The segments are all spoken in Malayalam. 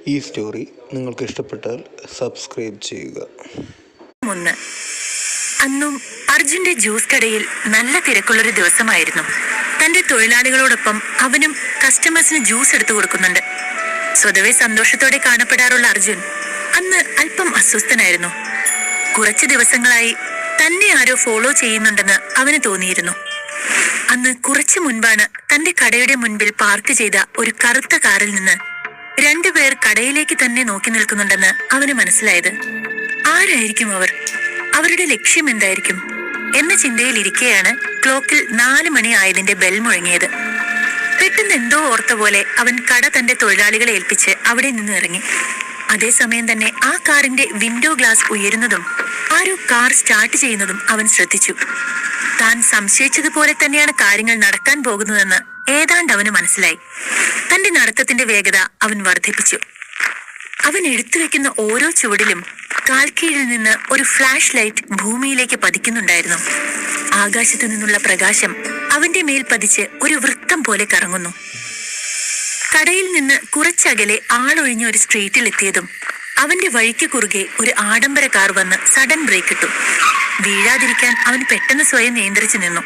ഈ സ്റ്റോറി നിങ്ങൾക്ക് ഇഷ്ടപ്പെട്ടാൽ സബ്സ്ക്രൈബ് ചെയ്യുക. അന്നും അർജുന്റെ ജ്യൂസ് കടയിൽ നല്ല തിരക്കുള്ളൊരു ദിവസമായിരുന്നു. തന്റെ തൊഴിലാളികളോടൊപ്പം അവനും കസ്റ്റമേഴ്സിന് ജ്യൂസ് എടുത്തു കൊടുക്കുന്നുണ്ട്. സ്വതവേ സന്തോഷത്തോടെ കാണപ്പെടാറുള്ള അർജുൻ അന്ന് അല്പം അസ്വസ്ഥനായിരുന്നു. കുറച്ചു ദിവസങ്ങളായി തന്നെ ആരോ ഫോളോ ചെയ്യുന്നുണ്ടെന്ന് അവന് തോന്നിയിരുന്നു. അന്ന് കുറച്ചു മുൻപാണ് തന്റെ കടയുടെ മുൻപിൽ പാർക്ക് ചെയ്ത ഒരു കറുത്ത കാറിൽ നിന്ന് രണ്ടുപേർ കടയിലേക്ക് തന്നെ നോക്കി നിൽക്കുന്നുണ്ടെന്ന് അവന് മനസ്സിലായത്. ആരായിരിക്കും അവർ? അവരുടെ ലക്ഷ്യം എന്തായിരിക്കും എന്ന ചിന്തയിലിരിക്കെയാണ് ക്ലോക്കിൽ 4 മണി ആയതിന്റെ ബെൽ മുഴങ്ങിയത്. പെട്ടെന്ന് എന്തോ ഓർത്ത പോലെ അവൻ കട തന്റെ തൊഴിലാളികളെ ഏൽപ്പിച്ച് അവിടെ നിന്ന് ഇറങ്ങി. അതേസമയം തന്നെ ആ കാറിന്റെ വിൻഡോ ഗ്ലാസ് ഉയരുന്നതും ആരോ കാർ സ്റ്റാർട്ട് ചെയ്യുന്നതും അവൻ ശ്രദ്ധിച്ചു. താൻ സംശയിച്ചതുപോലെ തന്നെയാണ് കാര്യങ്ങൾ നടക്കാൻ പോകുന്നതെന്ന് ഏതാണ്ട് അവന് മനസ്സിലായി. തന്റെ നടത്തത്തിന്റെ വേഗത അവൻ വർദ്ധിപ്പിച്ചു. അവൻ എടുത്തുവെക്കുന്ന ഓരോ ചുവടിലും കാൽക്കീഴിൽ നിന്ന് ഒരു ഫ്ലാഷ് ലൈറ്റ് ഭൂമിയിലേക്ക് പതിക്കുന്നുണ്ടായിരുന്നു. ആകാശത്തു നിന്നുള്ള പ്രകാശം അവന്റെ മേൽ പതിച്ച് ഒരു വൃത്തം പോലെ കറങ്ങുന്നു. കടയിൽ നിന്ന് കുറച്ചകലെ ആളൊഴിഞ്ഞ ഒരു സ്ട്രീറ്റിൽ എത്തിയതും അവന്റെ വഴിക്ക് കുറുകെ ഒരു ആഡംബര കാർ വന്ന് സഡൻ ബ്രേക്ക് ഇട്ടു. വീഴാതിരിക്കാൻ അവൻ പെട്ടെന്ന് സ്വയം നിയന്ത്രിച്ചു നിന്നു.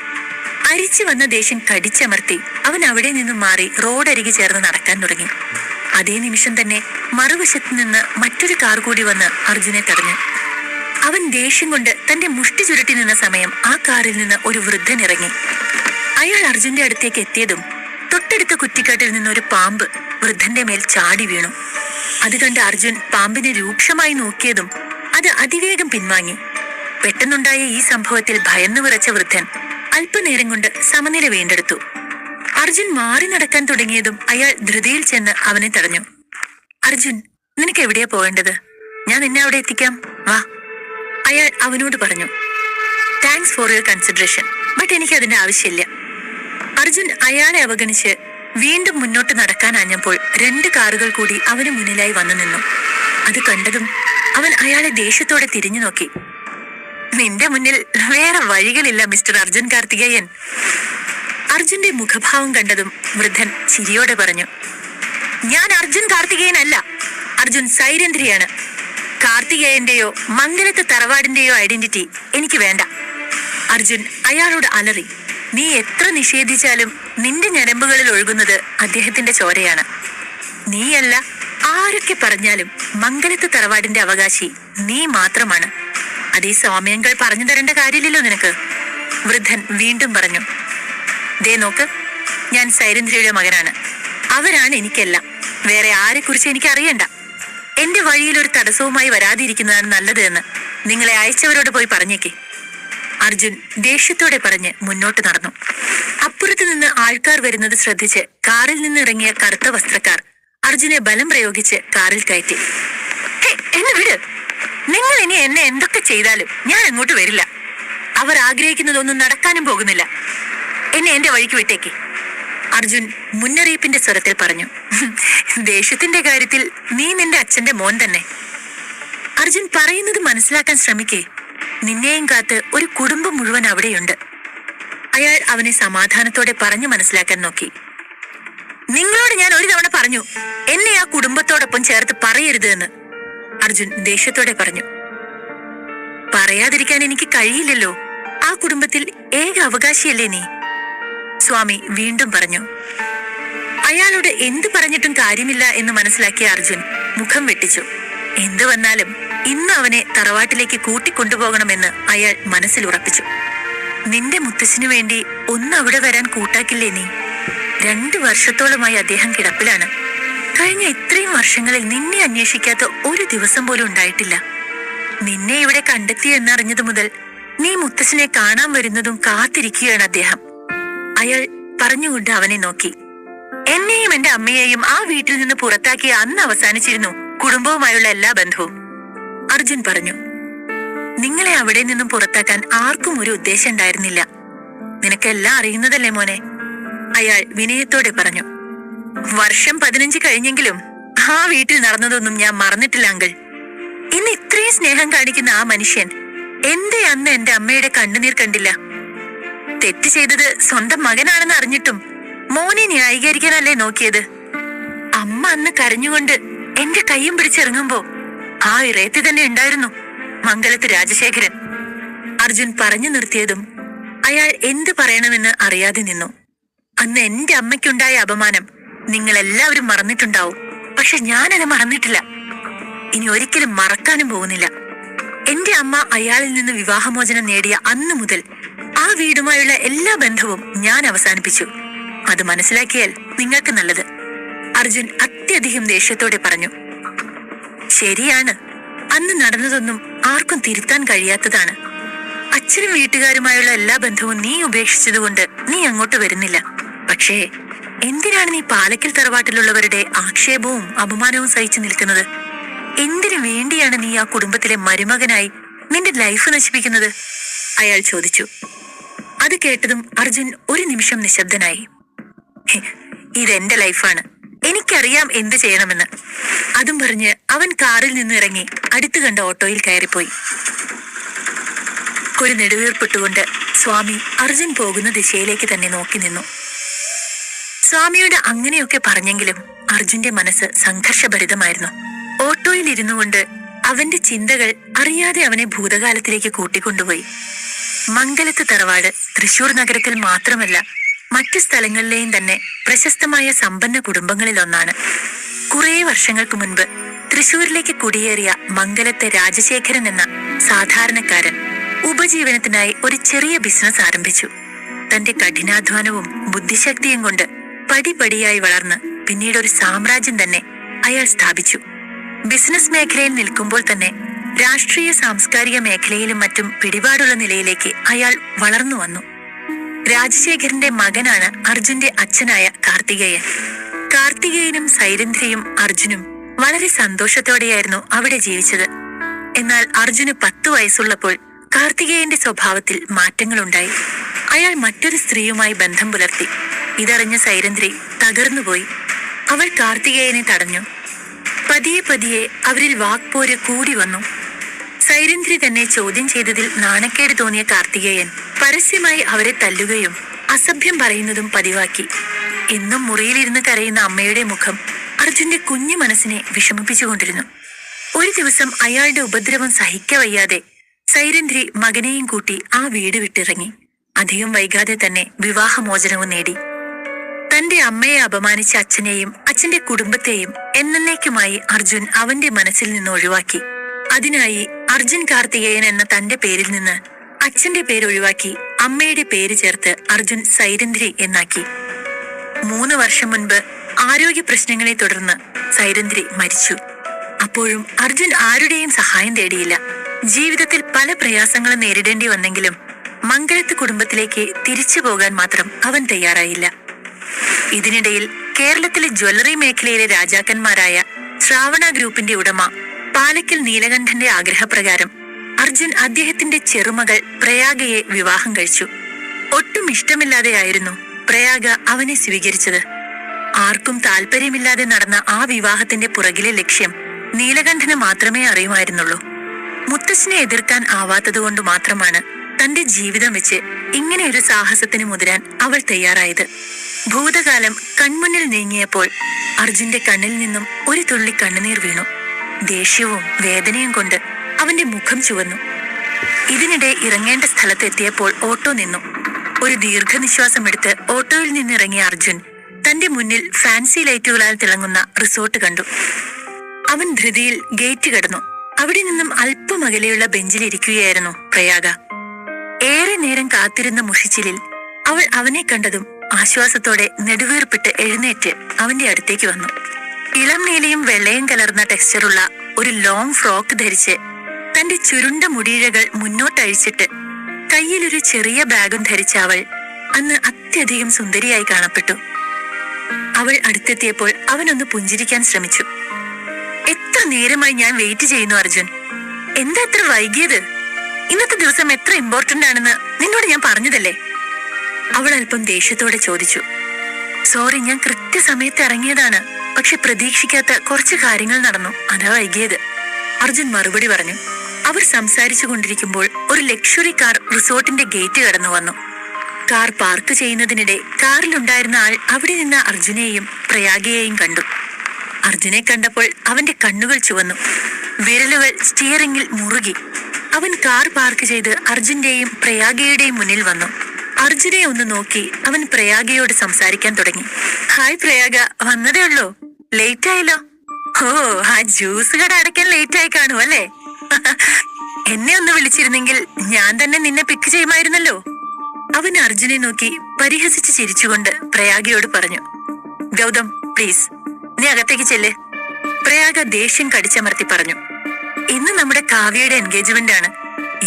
അരിച്ചു വന്ന ദേഷ്യം കടിച്ചമർത്തി അവൻ അവിടെ നിന്നും മാറി റോഡരികെ ചേർന്ന് നടക്കാൻ തുടങ്ങി. അതേ നിമിഷം തന്നെ മറുവശത്ത് നിന്ന് മറ്റൊരു കാർ കൂടി വന്ന് അർജുനെ തടഞ്ഞു. അവൻ ദേഷ്യം കൊണ്ട് തന്റെ മുഷ്ടി ചുരുട്ടി നിന്ന സമയം ആ കാറിൽ നിന്ന് ഒരു വൃദ്ധൻ ഇറങ്ങി. അയാൾ അർജുന്റെ അടുത്തേക്ക് എത്തിയതും തൊട്ടടുത്ത കുറ്റിക്കാട്ടിൽ നിന്ന് ഒരു പാമ്പ് വൃദ്ധന്റെ മേൽ ചാടി വീണു. അത് കണ്ട് അർജുൻ പാമ്പിനെ രൂക്ഷമായി നോക്കിയതും അത് അതിവേഗം പിൻവാങ്ങി. പെട്ടെന്നുണ്ടായ ഈ സംഭവത്തിൽ ഭയന്നു വിറച്ച വൃദ്ധൻ അല്പനേരം കൊണ്ട് സമനില വീണ്ടെടുത്തു. അർജുൻ മാറി നടക്കാൻ തുടങ്ങിയതും അയാൾ ധൃതിയിൽ ചെന്ന് അവനെ തടഞ്ഞു. അർജുൻ, നിനക്ക് എവിടെയാ പോവേണ്ടത്? ഞാൻ നിന്നെ അവിടെ എത്തിക്കാം, വാ, അയാൾ അവനോട് പറഞ്ഞു. Thanks for your consideration, but എനിക്ക് അതിന്റെ ആവശ്യമില്ല. അർജുൻ അയാളെ അവഗണിച്ച് വീണ്ടും മുന്നോട്ട് നടക്കാനാഞ്ഞപ്പോൾ 2 കാറുകൾ കൂടി അവന് മുന്നിലായി വന്നു നിന്നു. അത് കണ്ടതും അവൻ അയാളെ ദേഷ്യത്തോടെ തിരിഞ്ഞു നോക്കി. നിന്റെ മുന്നിൽ വേറെ വഴികളില്ല മിസ്റ്റർ അർജുൻ കാർത്തികേയൻ. അർജുന്റെ മുഖഭാവം കണ്ടതും വൃദ്ധൻ ചിരിയോടെ പറഞ്ഞു, ഞാൻ അർജുൻ കാർത്തികേയൻ അല്ല, അർജുൻ സൈരേന്ദ്രയാണ്. കാർത്തികേയന്റെയോ മംഗലത്ത് തറവാടിന്റെയോ ഐഡന്റിറ്റി എനിക്ക് വേണ്ട. അർജുൻ അയാളോട് അലറി. നീ എത്ര നിഷേധിച്ചാലും നിന്റെ ഞരമ്പുകളിൽ ഒഴുകുന്നത് അദ്ദേഹത്തിന്റെ ചോരയാണ്. നീയല്ല, ആരൊക്കെ പറഞ്ഞാലും മംഗലത്ത് തറവാടിന്റെ അവകാശി നീ മാത്രമാണ്. അതേ സ്വാമ്യങ്ങൾ പറഞ്ഞു തരേണ്ട കാര്യമില്ലല്ലോ നിനക്ക്. വൃദ്ധൻ വീണ്ടും പറഞ്ഞു, ദേ നോക്ക്, ഞാൻ സൈരേന്ദ്രയുടെ മകനാണ്. അവരാണ് എനിക്കെല്ലാം. വേറെ ആരെക്കുറിച്ച് എനിക്ക് അറിയണ്ട. എന്റെ വഴിയിൽ ഒരു തടസ്സവുമായി വരാതിരിക്കുന്നതാണ് നല്ലത് എന്ന് നിങ്ങളെ അയച്ചവരോട് പോയി പറഞ്ഞേക്ക്. അർജുൻ ദേഷ്യത്തോടെ പറഞ്ഞ് മുന്നോട്ട് നടന്നു. അപ്പുറത്ത് നിന്ന് ആൾക്കാർ വരുന്നത് ശ്രദ്ധിച്ച് കാറിൽ നിന്ന് ഇറങ്ങിയ കറുത്ത വസ്ത്രക്കാർ അർജുനെ ബലം പ്രയോഗിച്ച് കാറിൽ കയറ്റി. എന്നെ വിട്, നിങ്ങൾ ഇനി എന്നെ എന്തൊക്കെ ചെയ്താലും ഞാൻ അങ്ങോട്ട് വരില്ല. അവർ ആഗ്രഹിക്കുന്നതൊന്നും നടക്കാനും പോകുന്നില്ല. എന്നെ എന്റെ വഴിക്ക് വിട്ടേക്ക്, അർജുൻ മുന്നറിയിപ്പിന്റെ സ്വരത്തിൽ പറഞ്ഞു. ദേഷ്യത്തിന്റെ കാര്യത്തിൽ നീ നിന്റെ അച്ഛന്റെ മോൻ തന്നെ. അർജുൻ പറയുന്നത് മനസ്സിലാക്കാൻ ശ്രമിക്കേ. നിന്നെയും കാത്ത് ഒരു കുടുംബം മുഴുവൻ അവിടെയുണ്ട്. അയാൾ അവനെ സമാധാനത്തോടെ പറഞ്ഞു മനസ്സിലാക്കാൻ നോക്കി. നിങ്ങളോട് ഞാൻ ഒരു തവണ പറഞ്ഞു, എന്നെ ആ കുടുംബത്തോടൊപ്പം ചേർത്ത് പറയരുത് എന്ന്, അർജുൻ ദേഷ്യത്തോടെ പറഞ്ഞു. പറയാതിരിക്കാൻ എനിക്ക് കഴിയില്ലല്ലോ. ആ കുടുംബത്തിൽ ഏക അവകാശിയല്ലേ നീ, സ്വാമി വീണ്ടും പറഞ്ഞു. അയാളോട് എന്തു പറഞ്ഞിട്ടും കാര്യമില്ല എന്ന് മനസ്സിലാക്കിയ അർജുൻ മുഖം വെട്ടിച്ചു. എന്തു വന്നാലും ഇന്ന് അവനെ തറവാട്ടിലേക്ക് കൂട്ടിക്കൊണ്ടുപോകണമെന്ന് അയാൾ മനസ്സിൽ ഉറപ്പിച്ചു. നിന്റെ മുത്തശ്ശിനു വേണ്ടി ഒന്ന് അവിടെ വരാൻ കൂട്ടാക്കില്ലേ നീ? 2 വർഷത്തോളമായി അദ്ദേഹം കിടപ്പിലാണ്. കഴിഞ്ഞ ഇത്രയും വർഷങ്ങളിൽ നിന്നെ അന്വേഷിക്കാത്ത ഒരു ദിവസം പോലും ഉണ്ടായിട്ടില്ല. നിന്നെ ഇവിടെ കണ്ടെത്തി എന്നറിഞ്ഞതു മുതൽ നീ മുത്തശ്ശനെ കാണാൻ വരുന്നതും കാത്തിരിക്കുകയാണ് അദ്ദേഹം, അയാൾ പറഞ്ഞുകൊണ്ട് അവനെ നോക്കി. എന്നെയും എന്റെ അമ്മയെയും ആ വീട്ടിൽ നിന്ന് പുറത്താക്കിയ അന്ന് അവസാനിച്ചിരുന്നു കുടുംബവുമായുള്ള എല്ലാ ബന്ധവും, അർജുൻ പറഞ്ഞു. നിങ്ങളെ അവിടെ നിന്നും പുറത്താക്കാൻ ആർക്കും ഒരു ഉദ്ദേശം ഉണ്ടായിരുന്നില്ല. നിനക്കെല്ലാം അറിയുന്നതല്ലേ മോനെ, അയാൾ വിനയത്തോടെ പറഞ്ഞു. വർഷം 15 കഴിഞ്ഞെങ്കിലും ആ വീട്ടിൽ നടന്നതൊന്നും ഞാൻ മറന്നിട്ടില്ല അങ്കിൾ. ഇന്ന് ഇത്രയും സ്നേഹം കാണിക്കുന്ന ആ മനുഷ്യൻ എന്തേ അന്ന് എന്റെ അമ്മയുടെ കണ്ണുനീർ കണ്ടില്ല? തെറ്റ് ചെയ്തത് സ്വന്തം മകനാണെന്ന് അറിഞ്ഞിട്ടും മോനെ ന്യായീകരിക്കാനല്ലേ നോക്കിയത്? അമ്മ അന്ന് കരഞ്ഞുകൊണ്ട് എന്റെ കയ്യും പിടിച്ചിറങ്ങുമ്പോ ആ ഇറയത്തി തന്നെ ഉണ്ടായിരുന്നു മംഗലത്ത് രാജശേഖരൻ. അർജുൻ പറഞ്ഞു നിർത്തിയതും അയാൾ എന്ത് പറയണമെന്ന് അറിയാതെ നിന്നു. അന്ന് എന്റെ അമ്മയ്ക്കുണ്ടായ അപമാനം നിങ്ങൾ എല്ലാവരും മറന്നിട്ടുണ്ടാവും. പക്ഷെ ഞാനത് മറന്നിട്ടില്ല. ഇനി ഒരിക്കലും മറക്കാനും പോകുന്നില്ല. എന്റെ അമ്മ അയാളിൽ നിന്ന് വിവാഹമോചനം നേടിയ അന്ന് മുതൽ ആ വീടുമായുള്ള എല്ലാ ബന്ധവും ഞാൻ അവസാനിപ്പിച്ചു. അത് മനസ്സിലാക്കിയാൽ നിങ്ങൾക്ക് നല്ലത്. അർജുൻ അത്യധികം ദേഷ്യത്തോടെ പറഞ്ഞു. ശരിയാണ്, അന്ന് നടന്നതൊന്നും ആർക്കും തിരുത്താൻ കഴിയാത്തതാണ്. അച്ഛനും വീട്ടുകാരുമായുള്ള എല്ലാ ബന്ധവും നീ ഉപേക്ഷിച്ചതുകൊണ്ട് നീ അങ്ങോട്ട് വരുന്നില്ല. പക്ഷേ എന്തിനാണ് നീ പാലക്കൽ തറവാട്ടിലുള്ളവരുടെ ആക്ഷേപവും അപമാനവും സഹിച്ചു നിൽക്കുന്നത്? എന്തിനു വേണ്ടിയാണ് നീ ആ കുടുംബത്തിലെ മരുമകനായി നിന്റെ ലൈഫ് നശിപ്പിക്കുന്നത്? അയാൾ ചോദിച്ചു. അത് കേട്ടതും അർജുൻ ഒരു നിമിഷം നിശബ്ദനായി. ഇതെന്റെ ലൈഫാണ്, എനിക്കറിയാം എന്ത് ചെയ്യണമെന്ന്. അതും പറഞ്ഞ് അവൻ കാറിൽ നിന്ന് ഇറങ്ങി അടുത്തു കണ്ട ഓട്ടോയിൽ കയറിപ്പോയി. ഒരു നെടുവീർപ്പിട്ടുകൊണ്ട് സ്വാമി അർജുൻ പോകുന്ന ദിശയിലേക്ക് തന്നെ നോക്കി നിന്നു. സ്വാമിയുടെ അങ്ങനെയൊക്കെ പറഞ്ഞെങ്കിലും അർജുന്റെ മനസ്സ് സംഘർഷഭരിതമായിരുന്നു. ഓട്ടോയിൽ ഇരുന്നു കൊണ്ട് അവന്റെ ചിന്തകൾ അറിയാതെ അവനെ ഭൂതകാലത്തിലേക്ക് കൂട്ടിക്കൊണ്ടുപോയി. മംഗലത്ത് തറവാട് തൃശൂർ നഗരത്തിൽ മാത്രമല്ല മറ്റു സ്ഥലങ്ങളിലെയും തന്നെ പ്രശസ്തമായ സമ്പന്ന കുടുംബങ്ങളിലൊന്നാണ്. കുറേ വർഷങ്ങൾക്ക് മുൻപ് തൃശൂരിലേക്ക് കുടിയേറിയ മംഗലത്തെ രാജശേഖരൻ എന്ന സാധാരണക്കാരൻ ഉപജീവനത്തിനായി ഒരു ചെറിയ ബിസിനസ് ആരംഭിച്ചു. തന്റെ കഠിനാധ്വാനവും ബുദ്ധിശക്തിയും കൊണ്ട് പടിപടിയായി വളർന്ന് പിന്നീട് ഒരു സാമ്രാജ്യം തന്നെ അയാൾ സ്ഥാപിച്ചു. ബിസിനസ് മേഖലയിൽ നിൽക്കുമ്പോൾ തന്നെ രാഷ്ട്രീയ സാംസ്കാരിക മേഖലയിലും മറ്റും പിടിപാടുള്ള നിലയിലേക്ക് അയാൾ വളർന്നു വന്നു. രാജശേഖരന്റെ മകനാണ് അർജുന്റെ അച്ഛനായ കാർത്തികേയൻ. കാർത്തികേയനും സൈരന്ധ്രയും അർജുനും വളരെ സന്തോഷത്തോടെയായിരുന്നു അവിടെ ജീവിച്ചത്. എന്നാൽ അർജുന് 10 വയസ്സുള്ളപ്പോൾ കാർത്തികേയന്റെ സ്വഭാവത്തിൽ മാറ്റങ്ങളുണ്ടായി. അയാൾ മറ്റൊരു സ്ത്രീയുമായി ബന്ധം പുലർത്തി. ഇതറിഞ്ഞ സൈരന്ധ്രി തകർന്നുപോയി. അവൾ കാർത്തികേയനെ തടഞ്ഞു. പതിയെ പതിയെ അവരിൽ വാക്പോര് കൂടി വന്നു. സൈരന്ധ്രി തന്നെ ചോദ്യം ചെയ്തതിൽ നാണക്കേട് തോന്നിയ കാർത്തികേയൻ പരസ്യമായി അവരെ തല്ലുകയും അസഭ്യം പറയുന്നതും പതിവാക്കി. എന്നും മുറിയിലിരുന്ന് കരയുന്ന അമ്മയുടെ മുഖം അർജുന്റെ കുഞ്ഞു മനസ്സിനെ വിഷമിപ്പിച്ചുകൊണ്ടിരുന്നു. ഒരു ദിവസം അയാളുടെ ഉപദ്രവം സഹിക്കവയ്യാതെ സൈരന്ധ്രി മകനെയും കൂട്ടി ആ വീട് വിട്ടിറങ്ങി. അധികം വൈകാതെ തന്നെ വിവാഹമോചനവും നേടി. തന്റെ അമ്മയെ അപമാനിച്ച അച്ഛനെയും അച്ഛന്റെ കുടുംബത്തെയും എന്നേക്കുമായി അർജുൻ അവന്റെ മനസ്സിൽ നിന്ന് ഒഴിവാക്കി. അതിനായി അർജുൻ കാർത്തികേയൻ എന്ന തന്റെ പേരിൽ നിന്ന് അച്ഛന്റെ പേര് ഒഴിവാക്കി അമ്മയുടെ പേര് ചേർത്ത് അർജുൻ സൈരന്ധ്രി എന്നാക്കി. 3 വർഷം മുൻപ് ആരോഗ്യ പ്രശ്നങ്ങളെ തുടർന്ന് സൈരന്ധ്രി മരിച്ചു. അപ്പോഴും അർജുൻ ആരുടെയും സഹായം തേടിയില്ല. ജീവിതത്തിൽ പല പ്രയാസങ്ങളും നേരിടേണ്ടി വന്നെങ്കിലും മംഗലത്ത് കുടുംബത്തിലേക്ക് തിരിച്ചു പോകാൻ മാത്രം അവൻ തയ്യാറായില്ല. ഇതിനിടയിൽ കേരളത്തിലെ ജ്വല്ലറി മേഖലയിലെ രാജാക്കന്മാരായ ശ്രാവണ ഗ്രൂപ്പിന്റെ ഉടമ പാലക്കൽ നീലകണ്ഠന്റെ ആഗ്രഹപ്രകാരം അർജുൻ അദ്ദേഹത്തിന്റെ ചെറുമകൾ പ്രയാഗയെ വിവാഹം കഴിച്ചു. ഒട്ടും ഇഷ്ടമില്ലാതെയായിരുന്നു പ്രയാഗ അവനെ സ്വീകരിച്ചത്. ആർക്കും താല്പര്യമില്ലാതെ നടന്ന ആ വിവാഹത്തിന്റെ പുറകിലെ ലക്ഷ്യം നീലകണ്ഠന് മാത്രമേ അറിയുമായിരുന്നുള്ളൂ. മുത്തച്ഛനെ എതിർക്കാൻ ആവാത്തതുകൊണ്ട് മാത്രമാണ് തന്റെ ജീവിതം വെച്ച് ഇങ്ങനെയൊരു സാഹസത്തിന് മുതിരാൻ അവൾ തയ്യാറായത്. ഭൂതകാലം കൺമുന്നിൽ നീങ്ങിയപ്പോൾ അർജുന്റെ കണ്ണിൽ നിന്നും ഒരു തുള്ളി കണ്ണുനീർ വീണു. ദേഷ്യവും വേദനയും കൊണ്ട് അവന്റെ മുഖം ചുവന്നു. ഇതിനിടെ ഇറങ്ങേണ്ട സ്ഥലത്തെത്തിയപ്പോൾ ഓട്ടോ നിന്നു. ഒരു ദീർഘനിശ്വാസം എടുത്ത് ഓട്ടോയിൽ നിന്നിറങ്ങിയ അർജുൻ തന്റെ മുന്നിൽ ഫാൻസി ലൈറ്റുകളാൽ തിളങ്ങുന്ന റിസോർട്ട് കണ്ടു. അവൻ ധൃതിയിൽ ഗേറ്റ് കടന്നു. അവിടെ നിന്നും അല്പം അകലെയുള്ള ബെഞ്ചിലിരിക്കുകയായിരുന്നു പ്രയാഗ. ഏറെ നേരം കാത്തിരുന്ന മുഷിച്ചിലിൽ അവൾ അവനെ കണ്ടതും ആശ്വാസത്തോടെ നെടുവീർപ്പിട്ട് എഴുന്നേറ്റ് അവന്റെ അടുത്തേക്ക് വന്നു. ഇളം നീലയും വെള്ളയും കലർന്ന ടെക്സ്ചറുള്ള ഒരു ലോങ് ഫ്രോക്ക് ധരിച്ച് തന്റെ ചുരുണ്ട മുടിയിഴകൾ മുന്നോട്ടഴിച്ചിട്ട് കയ്യിലൊരു ചെറിയ ബാഗും ധരിച്ച അവൾ അന്ന് അത്യധികം സുന്ദരിയായി കാണപ്പെട്ടു. അവൾ അടുത്തെത്തിയപ്പോൾ അവനൊന്ന് പുഞ്ചിരിക്കാൻ ശ്രമിച്ചു. എത്ര നേരമായി ഞാൻ വെയിറ്റ് ചെയ്യുന്നു അർജുൻ, എന്താ എത്ര വൈകിയത്? ഇന്നത്തെ ദിവസം എത്ര ഇമ്പോർട്ടന്റ് ആണെന്ന് നിന്നോട് ഞാൻ പറഞ്ഞതല്ലേ? അവൾ അല്പം ദേഷ്യത്തോടെ ചോദിച്ചു. സോറി, ഞാൻ കൃത്യസമയത്ത് ഇറങ്ങിയതാണ്. പക്ഷെ പ്രതീക്ഷിക്കാത്ത കുറച്ച് കാര്യങ്ങൾ നടന്നു, അതാ വൈകിയത്. അർജുൻ മറുപടി പറഞ്ഞു. അവർ സംസാരിച്ചു കൊണ്ടിരിക്കുമ്പോൾ ഒരു ലക്ഷറി കാർ റിസോർട്ടിന്റെ ഗേറ്റ് കടന്നു വന്നു. കാർ പാർക്ക് ചെയ്യുന്നതിനിടെ കാറിലുണ്ടായിരുന്ന ആൾ അവിടെ നിന്ന് അർജുനെയും പ്രയാഗയെയും കണ്ടു. അർജുനെ കണ്ടപ്പോൾ അവന്റെ കണ്ണുകൾ ചുവന്നു. വിരലുകൾ സ്റ്റിയറിംഗിൽ മുറുകി. അവൻ കാർ പാർക്ക് ചെയ്ത് അർജുന്റെയും പ്രയാഗയുടെയും മുന്നിൽ വന്നു. അർജുനെ ഒന്ന് നോക്കി അവൻ പ്രയാഗയോട് സംസാരിക്കാൻ തുടങ്ങി. ഹായ് പ്രയാഗ, വന്നതേ ഉള്ളൂ, ലേറ്റ് ആയല്ലോ. ഓ, ആ ജ്യൂസ് കട അടയ്ക്കാൻ ലേറ്റ് ആയി കാണും അല്ലേ? എന്നെ ഒന്ന് വിളിച്ചിരുന്നെങ്കിൽ ഞാൻ തന്നെ നിന്നെ പിക്ക് ചെയ്യുമായിരുന്നല്ലോ. അവൻ അർജുനെ നോക്കി പരിഹസിച്ച് ചിരിച്ചുകൊണ്ട് പ്രയാഗയോട് പറഞ്ഞു. ഗൗതം പ്ലീസ്, നീ അകത്തേക്ക് ചെല്ല്. പ്രയാഗ ദേഷ്യം കടിച്ചമർത്തി പറഞ്ഞു. ഇന്ന് നമ്മുടെ കാവ്യയുടെ എൻഗേജ്മെന്റ് ആണ്.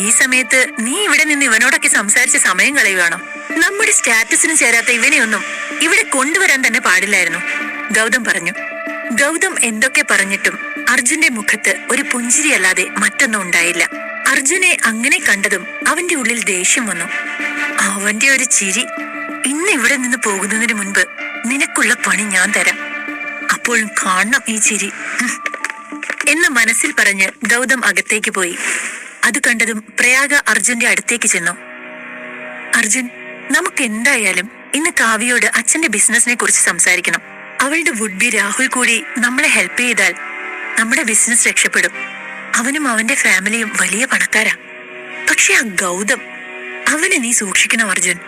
ഈ സമയത്ത് നീ ഇവിടെ നിന്ന് ഇവനോടൊക്കെ സംസാരിച്ച് സമയം കളയുവാണോ? നമ്മുടെ സ്റ്റാറ്റസിന് ചേരാത്ത ഇവനെയൊന്നും ഇവിടെ കൊണ്ടുവരാൻ തന്നെ പാടില്ലായിരുന്നു, ഗൗതം പറഞ്ഞു. ഗൗതം എന്തൊക്കെ പറഞ്ഞിട്ടും അർജുന്റെ മുഖത്ത് ഒരു പുഞ്ചിരി അല്ലാതെ മറ്റൊന്നും ഉണ്ടായില്ല. അർജുനെ അങ്ങനെ കണ്ടതും അവന്റെ ഉള്ളിൽ ദേഷ്യം വന്നു. അവന്റെ ഒരു ചിരി. ഇന്ന് ഇവിടെ നിന്ന് പോകുന്നതിന് മുൻപ് നിനക്കുള്ള പണി ഞാൻ തരാം, അപ്പോഴും കാണണം ഈ ചിരി എന്ന് മനസ്സിൽ പറഞ്ഞ് ഗൗതം അകത്തേക്ക് പോയി. അത് കണ്ടതും പ്രയാഗ അർജുന്റെ അടുത്തേക്ക് ചെന്നു. അർജുൻ, നമുക്ക് എന്തായാലും ഇന്ന് കാവ്യയോട് അച്ഛന്റെ ബിസിനസിനെ കുറിച്ച് സംസാരിക്കണം. അവളുടെ വുഡ് ബി രാഹുൽ കൂടി നമ്മളെ ഹെൽപ്പ് ചെയ്താൽ നമ്മുടെ ബിസിനസ് രക്ഷപ്പെടും. അവനും അവന്റെ ഫാമിലിയും വലിയ പണക്കാരാ. പക്ഷെ ആ ഗൗതം, അവനെ നീ സൂക്ഷിക്കണം അർജുൻ.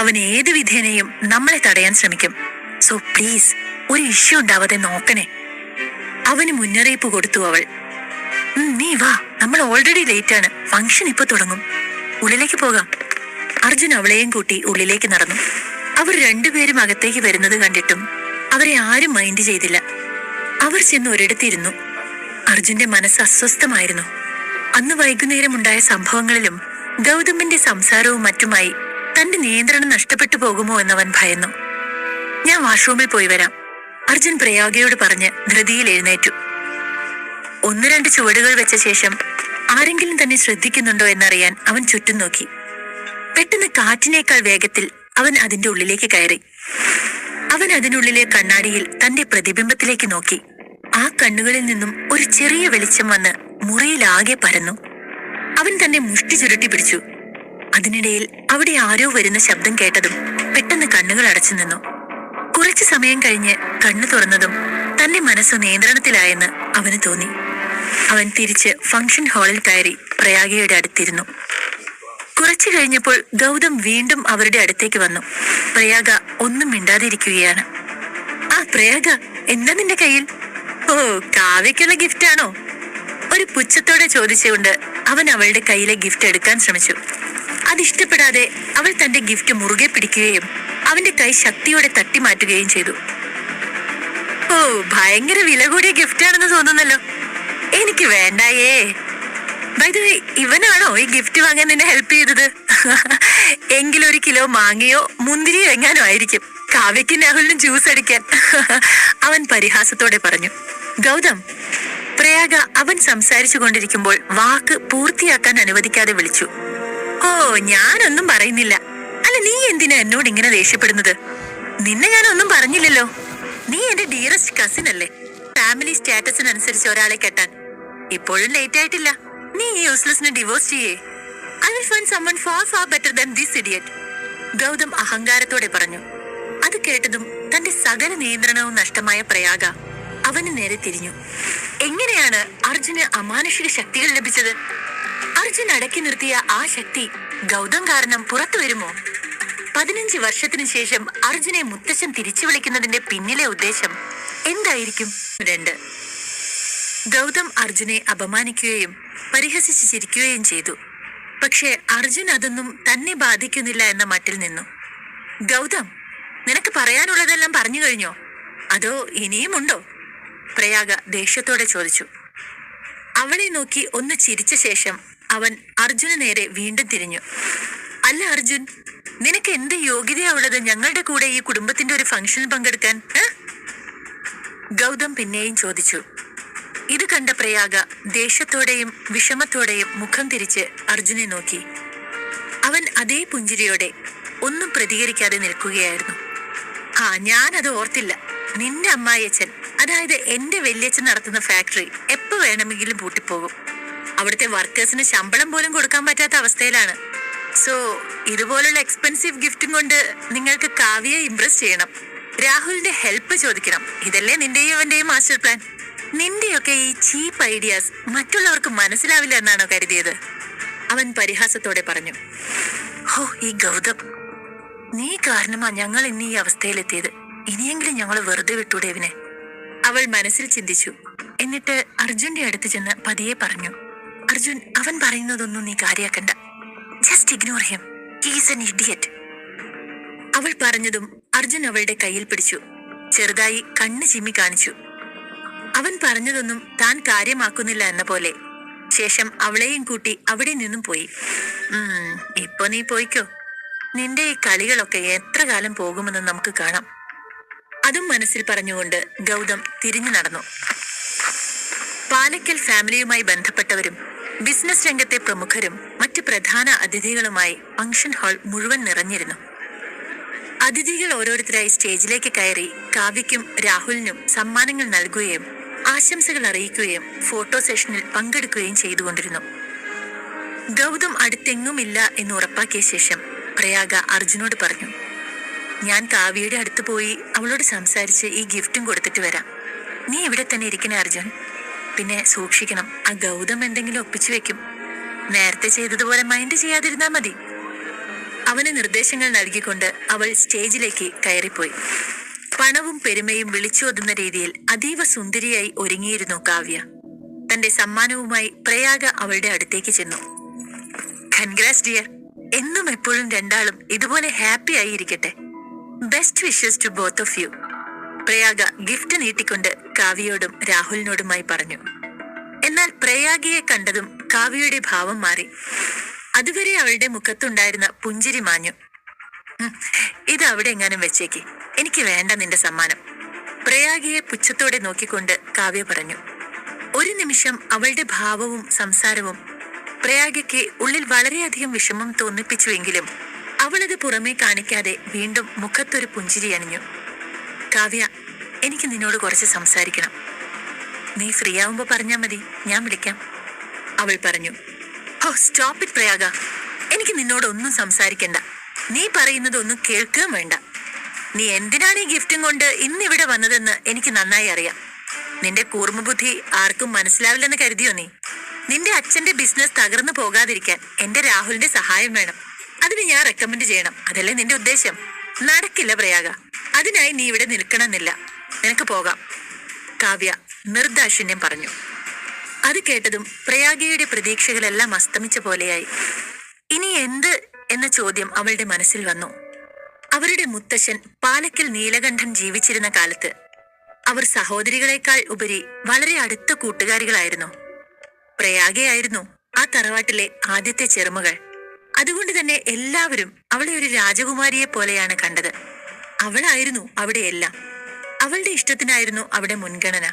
അവൻ ഏത് വിധേനയും നമ്മളെ തടയാൻ ശ്രമിക്കും. സോ പ്ലീസ്, ഒരു ഇഷ്യൂ ഉണ്ടാവാതെ നോക്കണേ. അവന് മുന്നറിയിപ്പ് കൊടുത്തു അവൾ. നീ വാ, നമ്മൾ ഓൾറെഡി ലേറ്റ് ആണ്. ഫംഗ്ഷൻ ഇപ്പൊ തുടങ്ങും, ഉള്ളിലേക്ക് പോകാം. അർജുൻ അവളെയും കൂട്ടി ഉള്ളിലേക്ക് നടന്നു. അവർ രണ്ടുപേരും അകത്തേക്ക് വരുന്നത് കണ്ടിട്ടും അവരെ ആരും മൈൻഡ് ചെയ്തില്ല. അവർ ചെന്ന് ഒരിടത്തിരുന്നു. അർജുന്റെ മനസ്സ് അസ്വസ്ഥമായിരുന്നു. അന്ന് വൈകുന്നേരം ഉണ്ടായ സംഭവങ്ങളിലും ഗൗതമിന്റെ സംസാരവും മറ്റുമായി തന്റെ നിയന്ത്രണം നഷ്ടപ്പെട്ടു പോകുമോ എന്നവൻ ഭയന്നു. ഞാൻ വാഷ്റൂമിൽ പോയി വരാം, അർജുൻ പ്രയാഗയോട് പറഞ്ഞ് ധൃതിയിൽ എഴുന്നേറ്റു. 1-2 ചുവടുകൾ വെച്ച ശേഷം ആരെങ്കിലും തന്നെ ശ്രദ്ധിക്കുന്നുണ്ടോ എന്നറിയാൻ അവൻ ചുറ്റും നോക്കി. പെട്ടെന്ന് കാറ്റിനേക്കാൾ വേഗത്തിൽ അവൻ അതിന്റെ ഉള്ളിലേക്ക് കയറി. അവൻ അതിനുള്ളിലെ കണ്ണാടിയിൽ തന്റെ പ്രതിബിംബത്തിലേക്ക് നോക്കി. ആ കണ്ണുകളിൽ നിന്നും ഒരു ചെറിയ വെളിച്ചം വന്ന് മുറിയിലാകെ പരന്നു. അവൻ തന്നെ മുഷ്ടി ചുരുട്ടി പിടിച്ചു. അതിനിടയിൽ അവിടെ ആരോ വരുന്ന ശബ്ദം കേട്ടതും പെട്ടെന്ന് കണ്ണുകൾ അടച്ചു നിന്നു. കുറച്ചു സമയം കഴിഞ്ഞ് കണ്ണു തുറന്നതും തന്റെ മനസ്സ് നിയന്ത്രണത്തിലായെന്ന് അവന് തോന്നി. അവൻ തിരിച്ച് ഫംഗ്ഷൻ ഹാളിൽ കയറി പ്രയാഗയുടെ അടുത്തിരുന്നു. കുറച്ചു കഴിഞ്ഞപ്പോൾ ഗൗതം വീണ്ടും അവരുടെ അടുത്തേക്ക് വന്നു. പ്രയാഗ ഒന്നും മിണ്ടാതിരിക്കുകയാണ്. ആ പ്രയാഗ, എന്താ നിന്റെ കയ്യിൽ? ഓ, കാവ്യക്കുള്ള ഗിഫ്റ്റ് ആണോ? ഒരു പുച്ഛത്തോടെ ചോദിച്ചുകൊണ്ട് അവൻ അവളുടെ കയ്യിലെ ഗിഫ്റ്റ് എടുക്കാൻ ശ്രമിച്ചു. അതിഷ്ടപ്പെടാതെ അവൾ തന്റെ ഗിഫ്റ്റ് മുറുകെ പിടിക്കുകയും അവന്റെ കൈ ശക്തിയോടെ തട്ടി മാറ്റുകയും ചെയ്തു. ഓ, ഭയങ്കര വില കൂടിയ ഗിഫ്റ്റ് ആണെന്ന് തോന്നുന്നല്ലോ. എനിക്ക് വേണ്ടായേ. ബൈ ദ വേ, ഇവനാണോ ഈ ഗിഫ്റ്റ് വാങ്ങാൻ നിന്നെ ഹെൽപ്പ് ചെയ്തത്? എങ്കിലും 1 കിലോ മാങ്ങയോ മുന്തിരിയോ എങ്ങാനോ ആയിരിക്കും കാവ്യക്കും രാഹുലിനും ജ്യൂസ് അടിക്കാൻ. അവൻ പരിഹാസത്തോടെ പറഞ്ഞു. ഗൗതം, പ്രയാഗ അവൻ സംസാരിച്ചു കൊണ്ടിരിക്കുമ്പോൾ വാക്ക് പൂർത്തിയാക്കാൻ അനുവദിക്കാതെ വിളിച്ചു. ഓ, ഞാനൊന്നും പറയുന്നില്ല. അല്ല, നീ എന്തിനാ എന്നോട് ഇങ്ങനെ ദേഷ്യപ്പെടുന്നത്? നിന്നെ ഞാനൊന്നും പറഞ്ഞില്ലല്ലോ. നീ എന്റെ ഡിയറസ്റ്റ് കസിൻ അല്ലേ. ഫാമിലി സ്റ്റാറ്റസിനനുസരിച്ച് ഒരാളെ കെട്ടാൻ ഇപ്പോഴും ലേറ്റ് ആയിട്ടില്ല. നീ ഈ യൂസ്ലെസ്സിനെ ഡിവോഴ്സ് ചെയ്യേ. I will find someone far far better than this idiot. Gautam അഹങ്കാരത്തോടെ പറഞ്ഞു. അത് കേട്ടതും തന്റെ സകല നിയന്ത്രണവും നഷ്ടമായ പ്രയാഗ അവന് നേരെ തിരിഞ്ഞു. എങ്ങനെയാണ് അർജുന് അമാനുഷിക ശക്തികൾ ലഭിച്ചത്? അർജുൻ അടക്കി നിർത്തിയ ആ ശക്തി ഗൗതം കാരണം പുറത്തു വരുമോ? 15 വർഷത്തിനു ശേഷം അർജുനെ മുത്തശ്ശൻ തിരിച്ചു വിളിക്കുന്നതിന്റെ പിന്നിലെ ഉദ്ദേശം എന്തായിരിക്കും? 2. ഗൗതം അർജുനെ അപമാനിക്കുകയും പരിഹസിച്ച് ചിരിക്കുകയും ചെയ്തു. പക്ഷേ അർജുൻ അതൊന്നും തന്നെ ബാധിക്കുന്നില്ല എന്ന മട്ടിൽ നിന്നു. ഗൗതം, നിനക്ക് പറയാനുള്ളതെല്ലാം പറഞ്ഞു കഴിഞ്ഞോ? അതോ ഇനിയുമുണ്ടോ? പ്രയാഗ ദേഷ്യത്തോടെ ചോദിച്ചു. അവളെ നോക്കി ഒന്ന് ചിരിച്ച ശേഷം അവൻ അർജുന് നേരെ വീണ്ടും തിരിഞ്ഞു. അല്ല അർജുൻ, നിനക്ക് എന്ത് യോഗ്യതയാ ഉള്ളത് ഞങ്ങളുടെ കൂടെ ഈ കുടുംബത്തിന്റെ ഒരു ഫംഗ്ഷനിൽ പങ്കെടുക്കാൻ? ഗൗതം പിന്നെയും ചോദിച്ചു. ഇത് കണ്ട പ്രയാഗ ദേഷ്യത്തോടെയും വിഷമത്തോടെയും മുഖം തിരിച്ച് അർജുനെ നോക്കി. അവൻ അതേ പുഞ്ചിരിയോടെ ഒന്നും പ്രതികരിക്കാതെ നിൽക്കുകയായിരുന്നു. ഞാനത് ഓർത്തില്ല. നിന്റെ അമ്മായിയച്ഛൻ, അതായത് എന്റെ വല്യച്ഛൻ നടത്തുന്ന ഫാക്ടറി എപ്പോ വേണമെങ്കിലും പൂട്ടിപ്പോകും. അവിടുത്തെ വർക്കേഴ്സിന് ശമ്പളം പോലും കൊടുക്കാൻ പറ്റാത്ത അവസ്ഥയിലാണ്. സോ ഇതുപോലുള്ള എക്സ്പെൻസീവ് ഗിഫ്റ്റും കൊണ്ട് നിങ്ങൾക്ക് കാവ്യയെ ഇംപ്രസ് ചെയ്യണം. രാഹുലിന്റെ ഹെൽപ്പ് ചോദിക്കണം. ഇതല്ലേ നിന്റെയും ഇവന്റെയും മാസ്റ്റർ പ്ലാൻ. നിന്റെയൊക്കെ ഈ ചീപ്പ് ഐഡിയാസ് മറ്റുള്ളവർക്ക് മനസ്സിലാവില്ല എന്നാണോ കരുതിയത്? അവൻ പരിഹാസത്തോടെ പറഞ്ഞു. ഹോ, ഈ ഗൗതം, നീ കാരണമാ ഞങ്ങൾ ഇന്ന് ഈ അവസ്ഥയിലെത്തിയത്. ഇനിയെങ്കിലും ഞങ്ങൾ വെറുതെ വിട്ടൂടെ ഇവനെ? അവൾ മനസ്സിൽ ചിന്തിച്ചു. എന്നിട്ട് അർജുന്റെ അടുത്ത് ചെന്ന് പതിയെ പറഞ്ഞു. അർജുൻ, അവൻ പറയുന്നതൊന്നും നീ കാര്യാക്കണ്ട. Just ignore him. He is an idiot. അവൾ പറഞ്ഞതും അർജുൻ അവളുടെ കയ്യിൽ പിടിച്ചു. ചെറുതായി കണ്ണ് ചിമ്മി കാണിച്ചു. അവൻ പറഞ്ഞതൊന്നും താൻ കാര്യമാക്കുന്നില്ല എന്ന പോലെ. ശേഷം അവളെയും കൂട്ടി അവിടെ നിന്നും പോയി. ഇപ്പൊ നീ പോയിക്കോ. നിന്റെ ഈ കളികളൊക്കെ എത്ര കാലം പോകുമെന്ന് നമുക്ക് കാണാം. അതും മനസ്സിൽ പറഞ്ഞുകൊണ്ട് ഗൗതം തിരിഞ്ഞു നടന്നു. പാലക്കൽ ഫാമിലിയുമായി ബന്ധപ്പെട്ടവരും ബിസിനസ് രംഗത്തെ പ്രമുഖരും മറ്റ് പ്രധാന അതിഥികളുമായി ഫംഗ്ഷൻ ഹാൾ മുഴുവൻ നിറഞ്ഞിരുന്നു. അതിഥികൾ ഓരോരുത്തരായി സ്റ്റേജിലേക്ക് കയറി കാവ്യയ്ക്കും രാഹുലിനും സമ്മാനങ്ങൾ നൽകുകയും ആശംസകൾ അറിയിക്കുകയും ഫോട്ടോ സെഷനിൽ പങ്കെടുക്കുകയും ചെയ്തുകൊണ്ടിരുന്നു. ഗൗതം അടുത്തെങ്ങുമില്ല എന്ന് ഉറപ്പാക്കിയ ശേഷം പ്രയാഗ അർജുനോട് പറഞ്ഞു. ഞാൻ കാവ്യയുടെ അടുത്ത് പോയി അവളോട് സംസാരിച്ച് ഈ ഗിഫ്റ്റും കൊടുത്തിട്ട് വരാം. നീ ഇവിടെ തന്നെ ഇരിക്കണേ അർജുൻ. പിന്നെ സൂക്ഷിക്കണം, ആ ഗൗതം എന്തെങ്കിലും ഒപ്പിച്ചു വെക്കും. നേരത്തെ ചെയ്തതുപോലെ മൈൻഡ് ചെയ്യാതിരുന്നാ മതി. അവന് നിർദ്ദേശങ്ങൾ നൽകിക്കൊണ്ട് അവൾ സ്റ്റേജിലേക്ക് കയറിപ്പോയി. പണവും പെരുമയും വിളിച്ചോതുന്ന രീതിയിൽ അതീവ സുന്ദരിയായി ഒരുങ്ങിയിരുന്നു കാവ്യ. തന്റെ സമ്മാനവുമായി പ്രയാഗ അവളുടെ അടുത്തേക്ക് ചെന്നു. Congrats dear. എന്നും എപ്പോഴും രണ്ടാളും ഇതുപോലെ ഹാപ്പി ആയി ഇരിക്കട്ടെ. Best wishes to both of you. Prayaga gift നീട്ടിക്കൊണ്ട് കാവ്യയോടും രാഹുലിനോടുമായി പറഞ്ഞു. എന്നാൽ പ്രയാഗയെ കണ്ടതും കാവ്യയുടെ ഭാവം മാറി. അതുവരെ അവളുടെ മുഖത്തുണ്ടായിരുന്ന പുഞ്ചിരി മാഞ്ഞു. ഇത് അവിടെ എങ്ങാനും വെച്ചേക്ക്. എനിക്ക് വേണ്ട നിന്റെ സമ്മാനം. പ്രയാഗയെ പുച്ഛത്തോടെ നോക്കിക്കൊണ്ട് കാവ്യ പറഞ്ഞു. ഒരു നിമിഷം അവളുടെ ഭാവവും സംസാരവും പ്രയാഗയ്ക്ക് ഉള്ളിൽ വളരെയധികം വിഷമം തോന്നിപ്പിച്ചുവെങ്കിലും അവളത് പുറമേ കാണിക്കാതെ വീണ്ടും മുഖത്തൊരു പുഞ്ചിരി അണിഞ്ഞു. കാവ്യ, എനിക്ക് നിന്നോട് കുറച്ച് സംസാരിക്കണം. നീ ഫ്രീ ആവുമ്പോ പറഞ്ഞാ മതി, ഞാൻ വിളിക്കാം. അവൾ പറഞ്ഞു. ഓ, സ്റ്റോപ്പ് ഇറ്റ് പ്രയാഗ. എനിക്ക് നിന്നോടൊന്നും സംസാരിക്കണ്ട. നീ പറയുന്നതൊന്നും കേൾക്കുകയും വേണ്ട. നീ എന്തിനാണ് ഈ ഗിഫ്റ്റും കൊണ്ട് ഇന്നിവിടെ വന്നതെന്ന് എനിക്ക് നന്നായി അറിയാം. നിന്റെ കൂർമ്മബുദ്ധി ആർക്കും മനസ്സിലാവില്ലെന്ന് കരുതിയോ നീ? നിന്റെ അച്ഛന്റെ ബിസിനസ് തകർന്നു പോകാതിരിക്കാൻ എന്റെ രാഹുലിന്റെ സഹായം വേണം. അതിന് ഞാൻ റെക്കമെൻഡ് ചെയ്യണം. അതല്ലേ നിന്റെ ഉദ്ദേശം? നടക്കില്ല പ്രയാഗ. അതിനായി നീ ഇവിടെ നിൽക്കണമെന്നില്ല. നിനക്ക് പോകാം. കാവ്യ നിർദാക്ഷിണ്യം പറഞ്ഞു. അത് കേട്ടതും പ്രയാഗയുടെ പ്രതീക്ഷകളെല്ലാം അസ്തമിച്ച പോലെയായി. ഇനി എന്ത് എന്ന ചോദ്യം അവളുടെ മനസ്സിൽ വന്നു. അവരുടെ മുത്തശ്ശൻ പാലക്കൽ നീലകണ്ഠൻ ജീവിച്ചിരുന്ന കാലത്ത് അവർ സഹോദരികളെക്കാൾ ഉപരി വളരെ അടുത്ത കൂട്ടുകാരികളായിരുന്നു. പ്രയാഗയായിരുന്നു ആ തറവാട്ടിലെ ആദ്യത്തെ ചെറുമകൾ. അതുകൊണ്ട് തന്നെ എല്ലാവരും അവളെ ഒരു രാജകുമാരിയെ പോലെയാണ് കണ്ടത്. അവളായിരുന്നു അവിടെയെല്ലാം. അവളുടെ ഇഷ്ടത്തിനായിരുന്നു അവിടെ മുൻഗണന.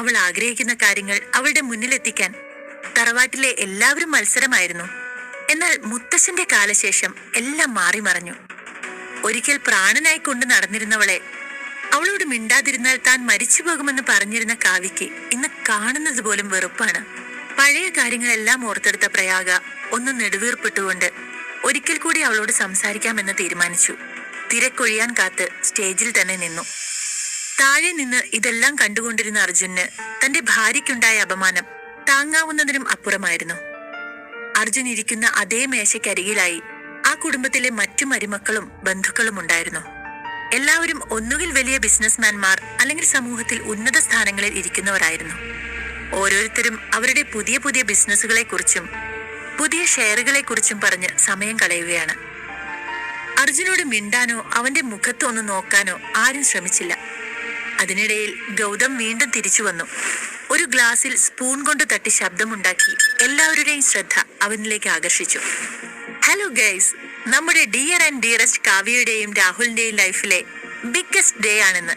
അവൾ ആഗ്രഹിക്കുന്ന കാര്യങ്ങൾ അവളുടെ മുന്നിലെത്തിക്കാൻ തറവാട്ടിലെ എല്ലാവരും മത്സരമായിരുന്നു. എന്നാൽ മുത്തശ്ശന്റെ കാലശേഷം എല്ലാം മാറി മറഞ്ഞു. ഒരിക്കൽ പ്രാണനായി കൊണ്ട് നടന്നിരുന്നവളെ അവളോട് മിണ്ടാതിരുന്നാൽ താൻ മരിച്ചു പോകുമെന്ന് പറഞ്ഞിരുന്ന കാവ്യയ്ക്ക് ഇന്ന് കാണുന്നത് പോലും വെറുപ്പാണ്. പഴയ കാര്യങ്ങളെല്ലാം ഓർത്തെടുത്ത പ്രയാഗ ഒന്ന് നെടുവീർപ്പിട്ടുകൊണ്ട് ഒരിക്കൽ കൂടി അവളോട് സംസാരിക്കാമെന്ന് തീരുമാനിച്ചു. തിരക്കൊഴിയാൻ കാത്ത് സ്റ്റേജിൽ തന്നെ നിന്നു. താഴെ നിന്ന് ഇതെല്ലാം കണ്ടുകൊണ്ടിരുന്ന അർജുന് തന്റെ ഭാര്യയ്ക്കുണ്ടായ അപമാനം താങ്ങാവുന്നതിനും അപ്പുറമായിരുന്നു. അർജുൻ ഇരിക്കുന്ന അതേ മേശയ്ക്കരികിലായി ആ കുടുംബത്തിലെ മറ്റു മരുമക്കളും ബന്ധുക്കളും ഉണ്ടായിരുന്നു. എല്ലാവരും ഒന്നുകിൽ വലിയ ബിസിനസ്മാൻമാർ അല്ലെങ്കിൽ സമൂഹത്തിൽ ഉന്നത സ്ഥാനങ്ങളിൽ ഇരിക്കുന്നവരായിരുന്നു. ഓരോരുത്തരും അവരുടെ പുതിയ പുതിയ ബിസിനസ്സുകളെ കുറിച്ചും പുതിയ ഷെയറുകളെ കുറിച്ചും പറഞ്ഞ് സമയം കളയുകയാണ്. അർജുനോട് മിണ്ടാനോ അവന്റെ മുഖത്ത് ഒന്ന് നോക്കാനോ ആരും ശ്രമിച്ചില്ല. അതിനിടയിൽ ഗൗതം വീണ്ടും തിരിച്ചു വന്നു. ഒരു ഗ്ലാസിൽ സ്പൂൺ കൊണ്ട് തട്ടി ശബ്ദമുണ്ടാക്കി എല്ലാവരുടെയും ശ്രദ്ധ അവനിലേക്ക് ആകർഷിച്ചു. ഹലോ ഗൈസ്, നമ്മുടെ ഡിയർ ആൻഡ് ഡിയറസ്റ്റ് കാവ്യയുടെയും രാഹുലിന്റെയും ലൈഫിലെ ബിഗ്ഗസ്റ്റ് ഡേ ആണെന്ന്.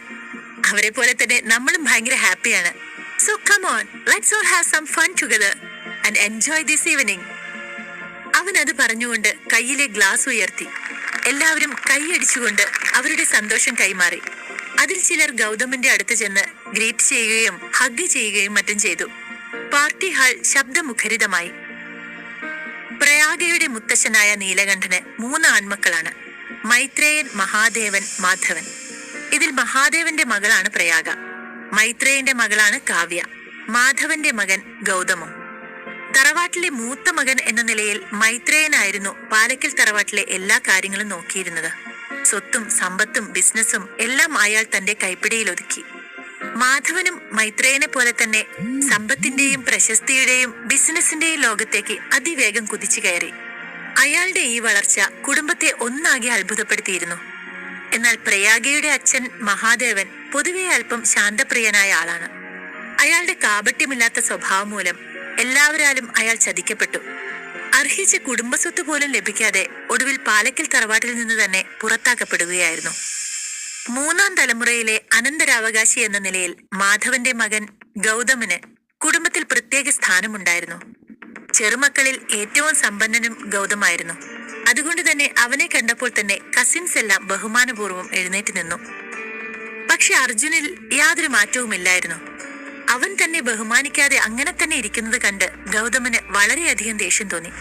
അവരെ പോലെ തന്നെ നമ്മളും ഭയങ്കര ഹാപ്പിയാണ്. So come on, let's all have some fun together and enjoy this evening. അവൻ അത് പറഞ്ഞുകൊണ്ട് കയ്യിലെ ഗ്ലാസ് ഉയർത്തി. എല്ലാവരും കൈയടിച്ചുകൊണ്ട് അവരുടെ സന്തോഷം കൈമാറി. അതിൽ ചിലർ ഗൗതമിന്റെ അടുത്ത് ചെന്ന് ഗ്രീറ്റ് ചെയ്യുകയും ഹഗ് ചെയ്യുകയും മറ്റും ചെയ്തു. പാർട്ടി ഹാൾ ശബ്ദമുഖരിതമായി. പ്രയാഗയുടെ മുത്തശ്ശനായ നീലകണ്ഠന് 3 ആൺമക്കളാണ്: മൈത്രേയൻ, മഹാദേവൻ, മാധവൻ. ഇതിൽ മഹാദേവന്റെ മകളാണ് പ്രയാഗ, മൈത്രേയന്റെ മകളാണ് കാവ്യ, മാധവന്റെ മകൻ ഗൗതമും. തറവാട്ടിലെ മൂത്ത മകൻ എന്ന നിലയിൽ മൈത്രേയനായിരുന്നു പാലക്കൽ തറവാട്ടിലെ എല്ലാ കാര്യങ്ങളും നോക്കിയിരുന്നത്. സ്വത്തും സമ്പത്തും ബിസിനസ്സും എല്ലാം അയാൾ തന്റെ കൈപ്പിടിയിൽ ഒതുക്കി. മാധവനും മൈത്രേയനെ പോലെ തന്നെ സമ്പത്തിന്റെയും പ്രശസ്തിയുടെയും ബിസിനസിന്റെയും ലോകത്തേക്ക് അതിവേഗം കുതിച്ചു കയറി. അയാളുടെ ഈ വളർച്ച കുടുംബത്തെ ഒന്നാകെ അത്ഭുതപ്പെടുത്തിയിരുന്നു. എന്നാൽ പ്രയാഗയുടെ അച്ഛൻ മഹാദേവൻ പൊതുവെ അല്പം ശാന്തപ്രിയനായ ആളാണ്. അയാളുടെ കാപട്യമില്ലാത്ത സ്വഭാവം മൂലം എല്ലാവരാലും അയാൾ ചതിക്കപ്പെട്ടു. അർഹിച്ച കുടുംബസ്വത്ത് പോലും ലഭിക്കാതെ ഒടുവിൽ പാലക്കൽ തറവാട്ടിൽ നിന്ന് തന്നെ പുറത്താക്കപ്പെടുകയായിരുന്നു. മൂന്നാം തലമുറയിലെ അനന്തരാവകാശി എന്ന നിലയിൽ മാധവന്റെ മകൻ ഗൗതമിന് കുടുംബത്തിൽ പ്രത്യേക സ്ഥാനമുണ്ടായിരുന്നു. ചെറുമക്കളിൽ ഏറ്റവും സമ്പന്നനും ഗൗതമായിരുന്നു. അതുകൊണ്ട് തന്നെ അവനെ കണ്ടപ്പോൾ തന്നെ കസിൻസ് എല്ലാം ബഹുമാനപൂർവ്വം എഴുന്നേറ്റ് നിന്നു. പക്ഷെ അർജുനിൽ യാതൊരു മാറ്റവുമില്ലായിരുന്നു. അവൻ തന്നെ ബഹുമാനിക്കാതെ അങ്ങനെ തന്നെ ഇരിക്കുന്നത് കണ്ട് ഗൗതമിന് വളരെയധികം ദേഷ്യം തോന്നി.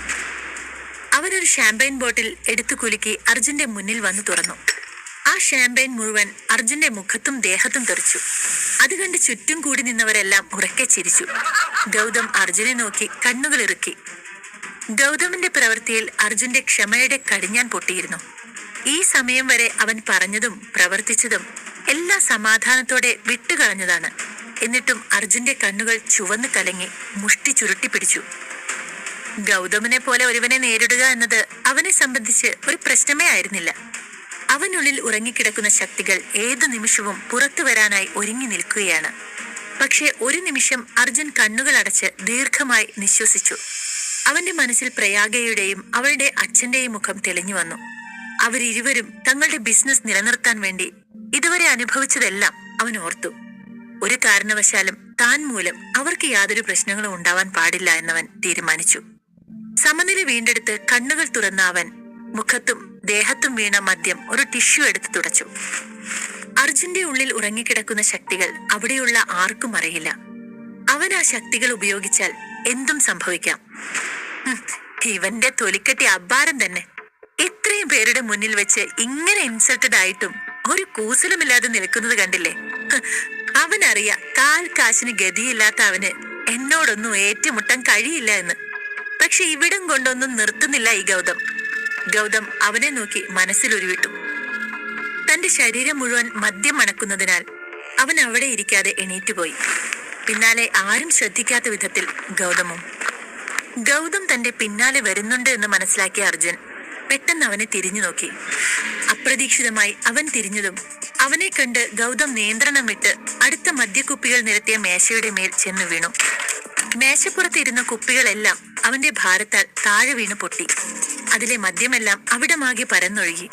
അവനൊരു ഷാമ്പയിൻ ബോട്ടിൽ എടുത്തു കുലുക്കി അർജുന്റെ മുന്നിൽ വന്നു തുറന്നു. ആ ഷാമ്പയിൻ മുഴുവൻ അർജുന്റെ മുഖത്തും ദേഹത്തും തെറിച്ചു. അത് കണ്ട് ചുറ്റും കൂടി നിന്നവരെല്ലാം ഉറക്കെ ചിരിച്ചു. ഗൗതം അർജുനെ നോക്കി കണ്ണുകൾ ഇറുക്കി. ഗൗതമിന്റെ പ്രവൃത്തിയിൽ അർജുന്റെ ക്ഷമയുടെ കടിഞ്ഞാൻ പൊട്ടിയിരുന്നു. ഈ സമയം വരെ അവൻ പറഞ്ഞതും പ്രവർത്തിച്ചതും എല്ലാം സമാധാനത്തോടെ വിട്ടുകളഞ്ഞതാണ്. എന്നിട്ടും അർജുന്റെ കണ്ണുകൾ ചുവന്നു കലങ്ങി മുഷ്ടി ചുരുട്ടി പിടിച്ചു. ഗൗതമിനെ പോലെ ഒരുവനെ നേരിടുക എന്നത് അവനെ സംബന്ധിച്ച് ഒരു പ്രശ്നമേ ആയിരുന്നില്ല. അവനുള്ളിൽ ഉറങ്ങിക്കിടക്കുന്ന ശക്തികൾ ഏതു നിമിഷവും പുറത്തു വരാനായി ഒരുങ്ങി നിൽക്കുകയാണ്. പക്ഷേ ഒരു നിമിഷം അർജുൻ കണ്ണുകൾ അടച്ച് ദീർഘമായി നിശ്വസിച്ചു. അവന്റെ മനസ്സിൽ പ്രയാഗയുടെയും അവളുടെ അച്ഛന്റെയും മുഖം തെളിഞ്ഞു വന്നു. അവരിരുവരും തങ്ങളുടെ ബിസിനസ് നിലനിർത്താൻ വേണ്ടി ഇതുവരെ അനുഭവിച്ചതെല്ലാം അവൻ ഓർത്തു. ഒരു കാരണവശാലും താൻ മൂലം അവർക്ക് യാതൊരു പ്രശ്നങ്ങളും ഉണ്ടാവാൻ പാടില്ല എന്നവൻ തീരുമാനിച്ചു. സമനില വീണ്ടെടുത്ത് കണ്ണുകൾ തുറന്ന അവൻ മുഖത്തും ദേഹത്തും വീണ മദ്യം ഒരു ടിഷ്യൂ എടുത്ത് തുടച്ചു. അർജുന്റെ ഉള്ളിൽ ഉറങ്ങിക്കിടക്കുന്ന ശക്തികൾ അവിടെയുള്ള ആർക്കും അറിയില്ല. അവൻ ആ ശക്തികൾ ഉപയോഗിച്ചാൽ എന്തും സംഭവിക്കാം. ഇവന്റെ തൊലിക്കെട്ടി അബ്ബാരം തന്നെ. ഇത്രയും പേരുടെ മുന്നിൽ വെച്ച് ഇങ്ങനെ ഇൻസൾട്ടഡ് ആയിട്ടും ഒരു കൂസലുമില്ലാതെ നിൽക്കുന്നത് കണ്ടില്ലേ? അവനറിയാ കാൽ കാശിന് ഗതിയില്ലാത്ത അവന് എന്നോടൊന്നും ഏറ്റുമുട്ടാൻ കഴിയില്ല എന്ന്. പക്ഷെ ഇവിടം കൊണ്ടൊന്നും നിർത്തുന്നില്ല ഈ ഗൗതം. ഗൗതം അവനെ നോക്കി മനസ്സിലുരുവിട്ടു. തന്റെ ശരീരം മുഴുവൻ മദ്യം മണക്കുന്നതിനാൽ അവൻ അവിടെ ഇരിക്കാതെ എണീറ്റുപോയി. പിന്നാലെ ആരും ശ്രദ്ധിക്കാത്ത വിധത്തിൽ ഗൗതം തന്റെ പിന്നാലെ വരുന്നുണ്ട് എന്ന് മനസ്സിലാക്കിയ അർജുൻ പെട്ടെന്ന് അവനെ തിരിഞ്ഞു നോക്കി. അപ്രതീക്ഷിതമായി അവൻ തിരിഞ്ഞതും അവനെ കണ്ട് ഗൗതം നിയന്ത്രണം വിട്ട് അടുത്ത മദ്യക്കുപ്പികൾ നിരത്തിയ മേശയുടെ മേൽ ചെന്നു വീണു. മേശപ്പുറത്തിരുന്ന കുപ്പികളെല്ലാം അവന്റെ ഭാരത്താൽ താഴെ വീണ് പൊട്ടി. അതിലെ മദ്യമെല്ലാം അവിടമാകെ പരന്നൊഴുകി.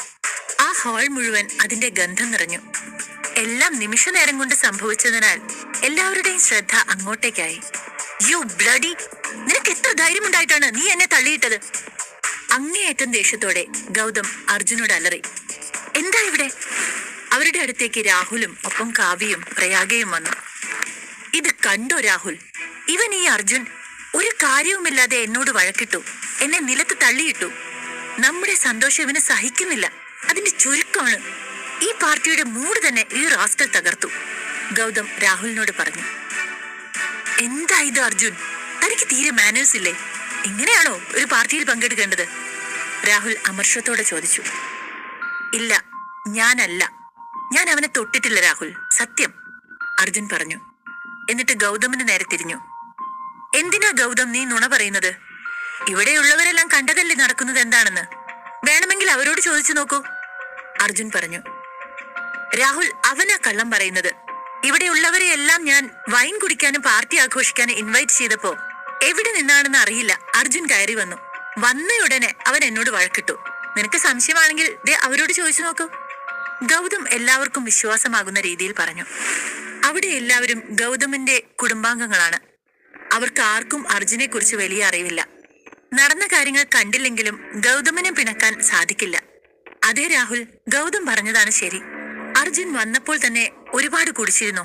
ആ ഹാൾ മുഴുവൻ അതിന്റെ ഗന്ധം നിറഞ്ഞു. എല്ലാം നിമിഷ നേരം കൊണ്ട് സംഭവിച്ചതിനാൽ എല്ലാവരുടെയും ശ്രദ്ധ അങ്ങോട്ടേക്കായി. യു ബ്ലഡി, നിനക്ക് എത്ര ധൈര്യമുണ്ടായിട്ടാണ് നീ എന്നെ തള്ളിയിട്ടത്? അങ്ങേയറ്റം ദേഷ്യത്തോടെ ഗൗതം അർജുനോട് അലറി. എന്താ ഇവിടെ? അവരുടെ അടുത്തേക്ക് രാഹുലും ഒപ്പം കാവ്യയും പ്രയാഗയും വന്നു. ഇത് കണ്ടോ രാഹുൽ? ഇവൻ ഈ അർജുൻ ഒരു കാര്യവുമില്ലാതെ എന്നോട് വഴക്കിട്ടു, എന്നെ നിലത്ത് തള്ളിയിട്ടു. നമ്മുടെ സന്തോഷം ഇവന് സഹിക്കുന്നില്ല. അതിന്റെ ചുരുക്കമാണ്. ഈ പാർട്ടിയുടെ മൂഡ് തന്നെ ഈ റാസ്കൽ തകർത്തു. ഗൗതം രാഹുലിനോട് പറഞ്ഞു. എന്താ ഇത് അർജുൻ? തനിക്ക് തീരെ മാനേഴ്സ് ഇല്ലേ? ഇങ്ങനെയാണോ ഒരു പാർട്ടിയിൽ പങ്കെടുക്കേണ്ടത്? രാഹുൽ അമർഷത്തോടെ ചോദിച്ചു. ഇല്ല, ഞാൻ അവനെ തൊട്ടിട്ടില്ല രാഹുൽ, സത്യം, അർജുൻ പറഞ്ഞു. എന്നിട്ട് ഗൗതമിന് നേരെ തിരിഞ്ഞു. എന്തിനാ ഗൗതം നീ നുണ പറയുന്നത്? ഇവിടെയുള്ളവരെല്ലാം കണ്ടതല്ലേ നടക്കുന്നത് എന്താണെന്ന്. വേണമെങ്കിൽ അവരോട് ചോദിച്ചു നോക്കൂ, അർജുൻ പറഞ്ഞു. രാഹുൽ, അവനാ കള്ളം പറയുന്നത്. ഇവിടെയുള്ളവരെ എല്ലാം ഞാൻ വൈൻ കുടിക്കാനും പാർട്ടി ആഘോഷിക്കാനും ഇൻവൈറ്റ് ചെയ്തപ്പോ എവിടെ നിന്നാണെന്ന് അറിയില്ല അർജുൻ കയറി വന്നു. വന്നയുടനെ അവൻ എന്നോട് വഴക്കിട്ടു. നിനക്ക് സംശയമാണെങ്കിൽ ദേ അവരോട് ചോദിച്ചു നോക്കൂ, ഗൗതം എല്ലാവർക്കും വിശ്വാസമാകുന്ന രീതിയിൽ പറഞ്ഞു. അവിടെ എല്ലാവരും ഗൗതമിന്റെ കുടുംബാംഗങ്ങളാണ്. അവർക്ക് ആർക്കും അർജുനെ കുറിച്ച് വലിയ അറിവില്ല. നടന്ന കാര്യങ്ങൾ കണ്ടില്ലെങ്കിലും ഗൗതമിനെ പിണക്കാൻ സാധിക്കില്ല. അതേ രാഹുൽ, ഗൗതം പറഞ്ഞതാണ് ശരി. അർജുൻ വന്നപ്പോൾ തന്നെ ഒരുപാട് കുടിച്ചിരുന്നു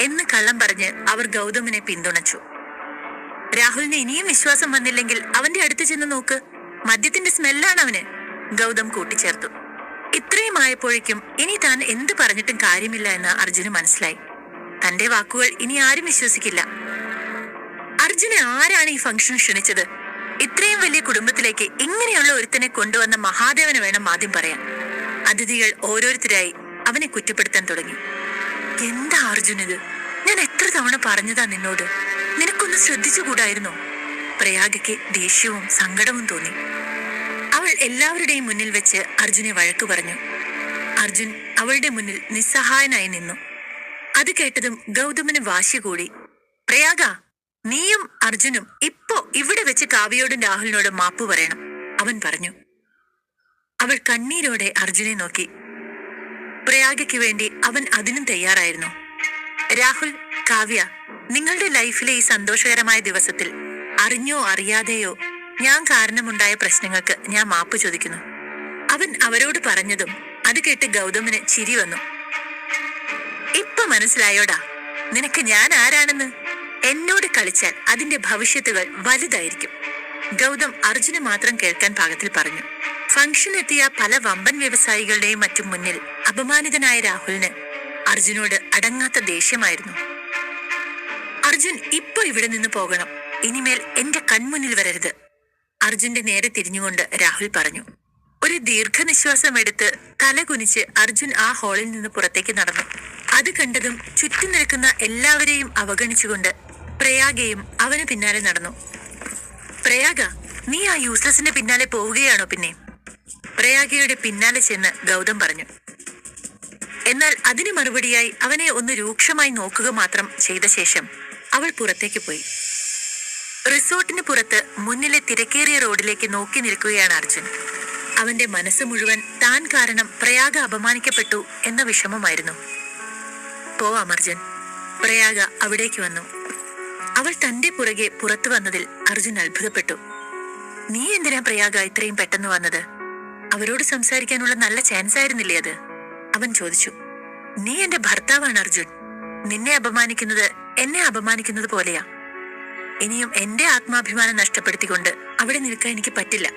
എന്ന് കള്ളം പറഞ്ഞ് അവർ ഗൗതമിനെ പിന്തുണച്ചു. രാഹുലിന് ഇനിയും വിശ്വാസം വന്നില്ലെങ്കിൽ അവന്റെ അടുത്ത് ചെന്ന് നോക്ക്, മദ്യത്തിന്റെ സ്മെല്ലാണ് അവന്, ഗൗതം കൂട്ടിച്ചേർത്തു. ഇത്രയും ആയപ്പോഴേക്കും ഇനി താൻ എന്ത് പറഞ്ഞിട്ടും കാര്യമില്ല എന്ന് അർജുന് മനസ്സിലായി. തന്റെ വാക്കുകൾ ഇനി ആരും വിശ്വസിക്കില്ല. അർജുനെ ആരാണ് ഈ ഫംഗ്ഷൻ ക്ഷണിച്ചത്? ഇത്രയും വലിയ കുടുംബത്തിലേക്ക് ഇങ്ങനെയുള്ള ഒരുത്തനെ കൊണ്ടുവന്ന മഹാദേവന് വേണം ആദ്യം പറയാൻ. അതിഥികൾ ഓരോരുത്തരായി അവനെ കുറ്റപ്പെടുത്താൻ തുടങ്ങി. എന്താ അർജുൻ ഇത്? ഞാൻ എത്ര തവണ പറഞ്ഞതാ നിന്നോട്, നിനക്കൊന്ന് ശ്രദ്ധിച്ചുകൂടായിരുന്നോ? പ്രയാഗയ്ക്ക് ദേഷ്യവും സങ്കടവും തോന്നി. അവൾ എല്ലാവരുടെയും മുന്നിൽ വെച്ച് അർജുനെ വഴക്കു പറഞ്ഞു. അർജുൻ അവളുടെ മുന്നിൽ നിസ്സഹായനായി നിന്നു. അത് കേട്ടതും ഗൗതമന് വാശി കൂടി. പ്രയാഗ, നീയും അർജുനും ഇപ്പോ ഇവിടെ വെച്ച് കാവ്യയോടും രാഹുലിനോടും മാപ്പ് പറയണം, അവൻ പറഞ്ഞു. അവൾ കണ്ണീരോടെ അർജുനെ നോക്കി. പ്രയാഗയ്ക്ക് വേണ്ടി അവൻ അതിനും തയ്യാറായിരുന്നു. രാഹുൽ, കാവ്യ, നിങ്ങളുടെ ലൈഫിലെ ഈ സന്തോഷകരമായ ദിവസത്തിൽ അറിഞ്ഞോ അറിയാതെയോ ഞാൻ കാരണമുണ്ടായ പ്രശ്നങ്ങൾക്ക് ഞാൻ മാപ്പ് ചോദിക്കുന്നു, അവൻ അവരോട് പറഞ്ഞതും അത് കേട്ട് ഗൗതമിന് ചിരി വന്നു. ഇപ്പൊ മനസ്സിലായോടാ നിനക്ക് ഞാൻ ആരാണെന്ന്? എന്നോട് കളിച്ചാൽ അതിന്റെ ഭവിഷ്യത്തുകൾ വലുതായിരിക്കും, ഗൗതം അർജുന് മാത്രം കേൾക്കാൻ പാകത്തിൽ പറഞ്ഞു. ഫംഗ്ഷനെത്തിയ പല വമ്പൻ വ്യവസായികളുടെയും മറ്റും മുന്നിൽ അപമാനിതനായ രാഹുലിന് അർജുനോട് അടങ്ങാത്ത ദേഷ്യമായിരുന്നു. അർജുൻ ഇപ്പൊ ഇവിടെ നിന്ന് പോകണം, ഇനിമേൽ എന്റെ കൺമുന്നിൽ വരരുത്, അർജുന്റെ നേരെ തിരിഞ്ഞുകൊണ്ട് രാഹുൽ പറഞ്ഞു. ഒരു ദീർഘനിശ്വാസം എടുത്ത് തല കുനിച്ച് അർജുൻ ആ ഹാളിൽ നിന്ന് പുറത്തേക്ക് നടന്നു. അത് കണ്ടതും ചുറ്റും നിൽക്കുന്ന എല്ലാവരെയും അവഗണിച്ചുകൊണ്ട് പ്രയാഗയും അവന് പിന്നാലെ നടന്നു. പ്രയാഗ, നീ ആ യൂസ്ലെസിന്റെ പിന്നാലെ പോവുകയാണോ? പിന്നെ പ്രയാഗയുടെ പിന്നാലെ ചെന്ന് ഗൗതം പറഞ്ഞു. എന്നാൽ അതിന് മറുപടിയായി അവനെ ഒന്ന് രൂക്ഷമായി നോക്കുക മാത്രം ചെയ്ത ശേഷം അവൾ പുറത്തേക്ക് പോയി. റിസോർട്ടിന് പുറത്ത് മുന്നിലെ തിരക്കേറിയ റോഡിലേക്ക് നോക്കി നിൽക്കുകയാണ് അർജുൻ. അവന്റെ മനസ്സ് മുഴുവൻ താൻ കാരണം പ്രയാഗ അപമാനിക്കപ്പെട്ടു എന്ന വിഷമമായിരുന്നു. പോവാം അർജുൻ, പ്രയാഗ അവിടേക്ക് വന്നു. അവൾ തന്റെ പുറകെ പുറത്തു വന്നതിൽ അർജുൻ അത്ഭുതപ്പെട്ടു. നീ എന്തിനാ പ്രയാഗ ഇത്രയും പെട്ടെന്ന് വന്നത്? അവരോട് സംസാരിക്കാനുള്ള നല്ല ചാൻസ് ആയിരുന്നില്ലേ അത്? അവൻ ചോദിച്ചു. നീ എന്റെ ഭർത്താവാണ് അർജുൻ, നിന്നെ അപമാനിക്കുന്നത് എന്നെ അപമാനിക്കുന്നത് പോലെയാ. ഇനിയും എന്റെ ആത്മാഭിമാനം നഷ്ടപ്പെടുത്തിക്കൊണ്ട് അവിടെ നിൽക്കാൻ എനിക്ക് പറ്റില്ല,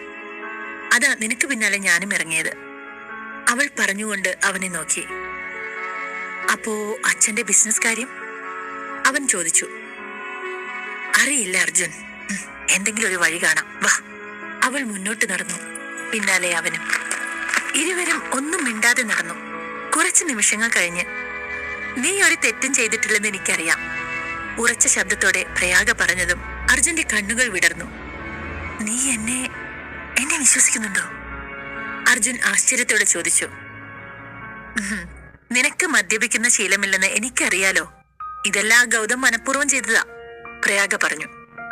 അതാ നിനക്ക് പിന്നാലെ ഞാനും ഇറങ്ങിയത്, അവൾ പറഞ്ഞുകൊണ്ട് അവനെ നോക്കി. അപ്പോ അച്ഛന്റെ ബിസിനസ് കാര്യം? അവൻ ചോദിച്ചു. അറിയില്ല അർജുൻ, എന്തെങ്കിലും ഒരു വഴി കാണാം, വാ. അവൾ മുന്നോട്ട് നടന്നു, പിന്നാലെ അവനും. ഇരുവരും ഒന്നും മിണ്ടാതെ നടന്നു. കുറച്ച് നിമിഷങ്ങൾ കഴിഞ്ഞ്, നീ ഒരു തെറ്റും ചെയ്തിട്ടില്ലെന്ന് എനിക്കറിയാം, ഉറച്ച ശബ്ദത്തോടെ പ്രയാഗ പറഞ്ഞതും അർജുന്റെ കണ്ണുകൾ വിടർന്നു. നീ എന്നെ വിശ്വസിക്കുന്നുണ്ടോ? അർജുൻ ആശ്ചര്യത്തോടെ ചോദിച്ചു. നിനക്ക് മദ്യപിക്കുന്ന ശീലമില്ലെന്ന് എനിക്കറിയാലോ, ഇതെല്ലാം ഗൗതം മനഃപൂർവ്വം ചെയ്തതാ, പ്രയാഗ പറഞ്ഞു.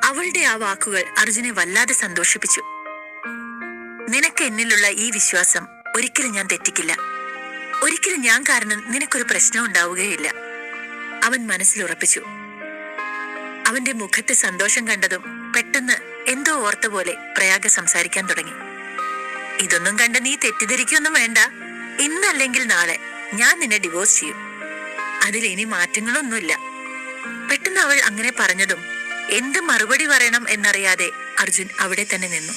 അവളുടെ ആ വാക്കുകൾ അർജുനെ വല്ലാതെ സന്തോഷിപ്പിച്ചു. നിനക്ക് എന്നിലുള്ള ഈ വിശ്വാസം ഒരിക്കലും ഞാൻ തെറ്റിക്കില്ല, ഒരിക്കലും ഞാൻ കാരണം നിനക്കൊരു പ്രശ്നം ഉണ്ടാവുകയില്ല, അവൻ മനസ്സിൽ ഉറപ്പിച്ചു. അവന്റെ മുഖത്തെ സന്തോഷം കണ്ടതും പെട്ടെന്ന് എന്തോ ഓർത്ത പോലെ പ്രയാഗ സംസാരിക്കാൻ തുടങ്ങി. ഇതൊന്നും കണ്ട് നീ തെറ്റിദ്ധരിക്കൊന്നും വേണ്ട, ഇന്നല്ലെങ്കിൽ നാളെ ഞാൻ നിന്നെ ഡിവോഴ്സ് ചെയ്യും, അതിൽ ഇനി മാറ്റങ്ങളൊന്നുമില്ല. പെട്ടെന്ന് അവൾ അങ്ങനെ പറഞ്ഞതും എന്ത് മറുപടി പറയണം എന്നറിയാതെ അർജുൻ അവിടെ തന്നെ നിന്നു.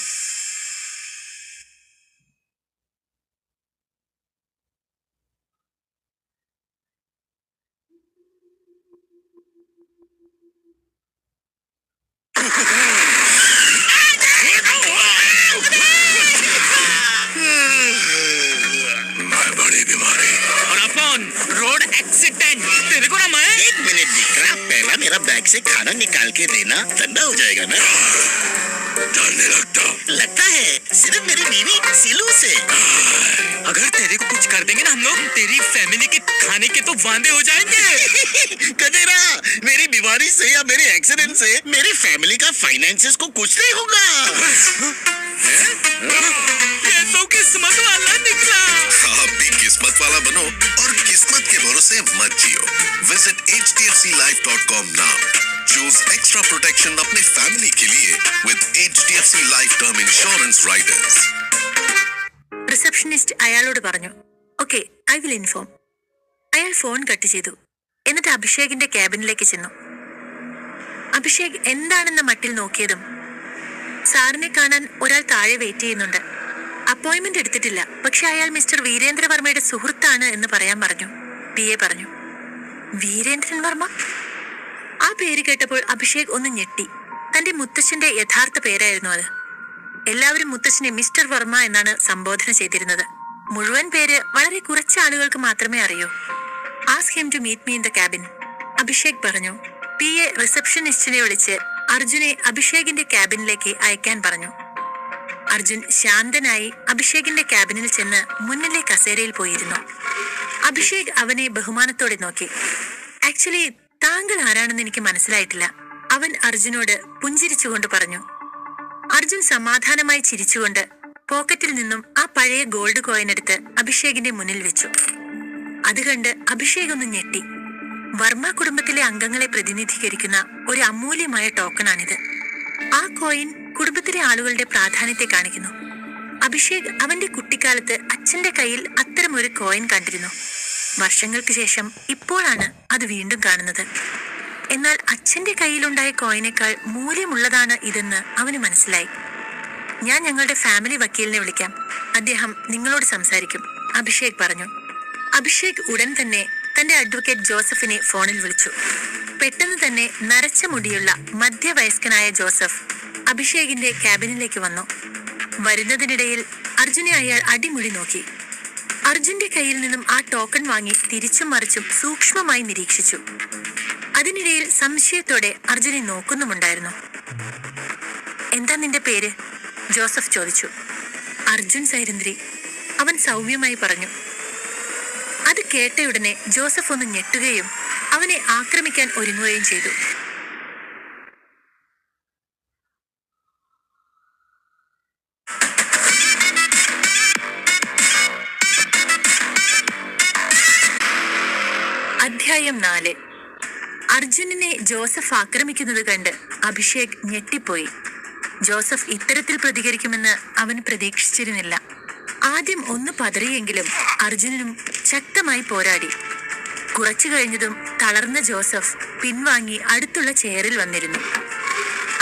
रोड एक्सीडेंट तेरे को ना मैं 1 मिनट दिख रहा, पहला मेरा बैग से खाना निकाल के देना, ठंडा हो जाएगा ना। डरने लगता है सिर्फ मेरी बीवी सिलू से। अगर तेरे को कुछ कर देंगे ना हम लोग, तेरी फैमिली के खाने के तो वांदे हो जाएंगे। गधेरा, मेरी बीमारी से या मेरे एक्सीडेंट से मेरी फैमिली का फाइनेंसेस को कुछ नहीं होगा। ये तो किस्मत वाला निकला। आप भी किस्मत वाला बनो और किस्मत के भरोसे मत जियो। Visit hdfclife.com now. Choose extra protection अपने फैमिली के लिए with HDFC Life Term Insurance Riders. Receptionist അയാളോട് പറഞ്ഞു. Okay, I will inform. അയാൾ ഫോൺ കട്ട് ചെയ്തു. എന്നിട്ട് അഭിഷേകിന്റെ ക്യാബിനിലേക്ക് ചെന്നു. അഭിഷേക് എന്താണെന്ന മട്ടിൽ നോക്കിയതും സാറിനെ കാണാൻ ഒരാൾ താഴെ വെയിറ്റ് ചെയ്യുന്നുണ്ട്. അപ്പോയിന്റ്മെന്റ് എടുത്തിട്ടില്ല, പക്ഷെ അയാൾ മിസ്റ്റർ വീരേന്ദ്രവർമ്മയുടെ സുഹൃത്താണ് എന്ന് പറയാൻ പറഞ്ഞു. PA പറഞ്ഞു. വീരേന്ദ്രൻ വർമ്മ? ആ പേര് കേട്ടപ്പോൾ അഭിഷേക് ഒന്ന് ഞെട്ടി. തന്റെ മുത്തശ്ശന്റെ യഥാർത്ഥ പേരായിരുന്നു അത്. എല്ലാവരും മുത്തശ്ശനെ മിസ്റ്റർ വർമ്മ എന്നാണ് സംബോധന ചെയ്തിരുന്നത്. മുഴുവൻ പേര് വളരെ കുറച്ച് ആളുകൾക്ക് മാത്രമേ അറിയൂ. Ask him to meet me in the cabin, Abhishek പറഞ്ഞു. PA റിസപ്ഷനിസ്റ്റിനെ വിളിച്ച് അർജുനെ അഭിഷേകിന്റെ ക്യാബിനിലേക്ക് അയക്കാൻ പറഞ്ഞു. അർജുൻ ശാന്തനായി അഭിഷേകിന്റെ ക്യാബിനിൽ ചെന്ന് മുന്നിലെ കസേരയിൽ പോയിരുന്നു. അഭിഷേക് അവനെ ബഹുമാനത്തോടെ നോക്കി. ആക്ച്വലി താങ്കൾ ആരാണെന്ന് എനിക്ക് മനസ്സിലായിട്ടില്ല, അവൻ അർജുനോട് പുഞ്ചിരിച്ചുകൊണ്ട് പറഞ്ഞു. അർജുൻ സമാധാനമായി ചിരിച്ചുകൊണ്ട് പോക്കറ്റിൽ നിന്നും ആ പഴയ ഗോൾഡ് കോയിൻ എടുത്ത് അഭിഷേകിന്റെ മുന്നിൽ വെച്ചു. അത് കണ്ട് അഭിഷേക് ഒന്ന് ഞെട്ടി. വർമ്മ കുടുംബത്തിലെ അംഗങ്ങളെ പ്രതിനിധീകരിക്കുന്ന ഒരു അമൂല്യമായ ടോക്കണാണിത്. ആ കോയിൻ കുടുംബത്തിലെ ആളുകളുടെ പ്രാധാന്യത്തെ കാണിക്കുന്നു. അഭിഷേക് അവന്റെ കുട്ടിക്കാലത്ത് അച്ഛന്റെ കയ്യിൽ അത്തരം ഒരു കോയിൻ കണ്ടിരുന്നു. വർഷങ്ങൾക്ക് ശേഷം ഇപ്പോഴാണ് അത് വീണ്ടും കാണുന്നത്. എന്നാൽ അച്ഛന്റെ കയ്യിലുണ്ടായ കോയിനേക്കാൾ മൂല്യമുള്ളതാണ് ഇതെന്ന് അവന് മനസ്സിലായി. ഞാൻ ഞങ്ങളുടെ ഫാമിലി വക്കീലിനെ വിളിക്കാം, അദ്ദേഹം നിങ്ങളോട് സംസാരിക്കും, അഭിഷേക് പറഞ്ഞു. അഭിഷേക് ഉടൻ തന്നെ തന്റെ അഡ്വക്കേറ്റ് ജോസഫിനെ ഫോണിൽ വിളിച്ചു. പെട്ടെന്ന് തന്നെ നരച്ച മുടിയുള്ള മധ്യവയസ്കനായ ജോസഫ് അഭിഷേകിന്റെ ക്യാബിനിലേക്ക് വന്നു. വരുന്നതിനിടയിൽ അർജുനെ അയാൾ അടിമുടി നോക്കി. അർജുന്റെ കയ്യിൽ നിന്നും ആ ടോക്കൺ വാങ്ങി തിരിച്ചും മറിച്ചും സൂക്ഷ്മമായി നിരീക്ഷിച്ചു. അതിനിടയിൽ സംശയത്തോടെ അർജുനെ നോക്കുന്നുമുണ്ടായിരുന്നു. എന്താ നിന്റെ പേര്? ജോസഫ് ചോദിച്ചു. അർജുൻ സൈരന്ദ്രി, അവൻ സൗമ്യമായി പറഞ്ഞു. അത് കേട്ടയുടനെ ജോസഫ് ഒന്ന് ഞെട്ടുകയും അവനെ ആക്രമിക്കാൻ ഒരുങ്ങുകയും ചെയ്തു. അധ്യായം 4. അർജുനനെ ജോസഫ് ആക്രമിക്കുന്നത് കണ്ട് അഭിഷേക് ഞെട്ടിപ്പോയി. ജോസഫ് ഇത്തരത്തിൽ പ്രതികരിക്കുമെന്ന് അവൻ പ്രതീക്ഷിച്ചിരുന്നില്ല. ആദ്യം ഒന്ന് പതറിയെങ്കിലും അർജുനനും ശക്തമായി പോരാടി. കുറച്ചു കഴിഞ്ഞതും തളർന്ന ജോസഫ് പിൻവാങ്ങി അടുത്തുള്ള ചെയറിൽ വന്നിരുന്നു.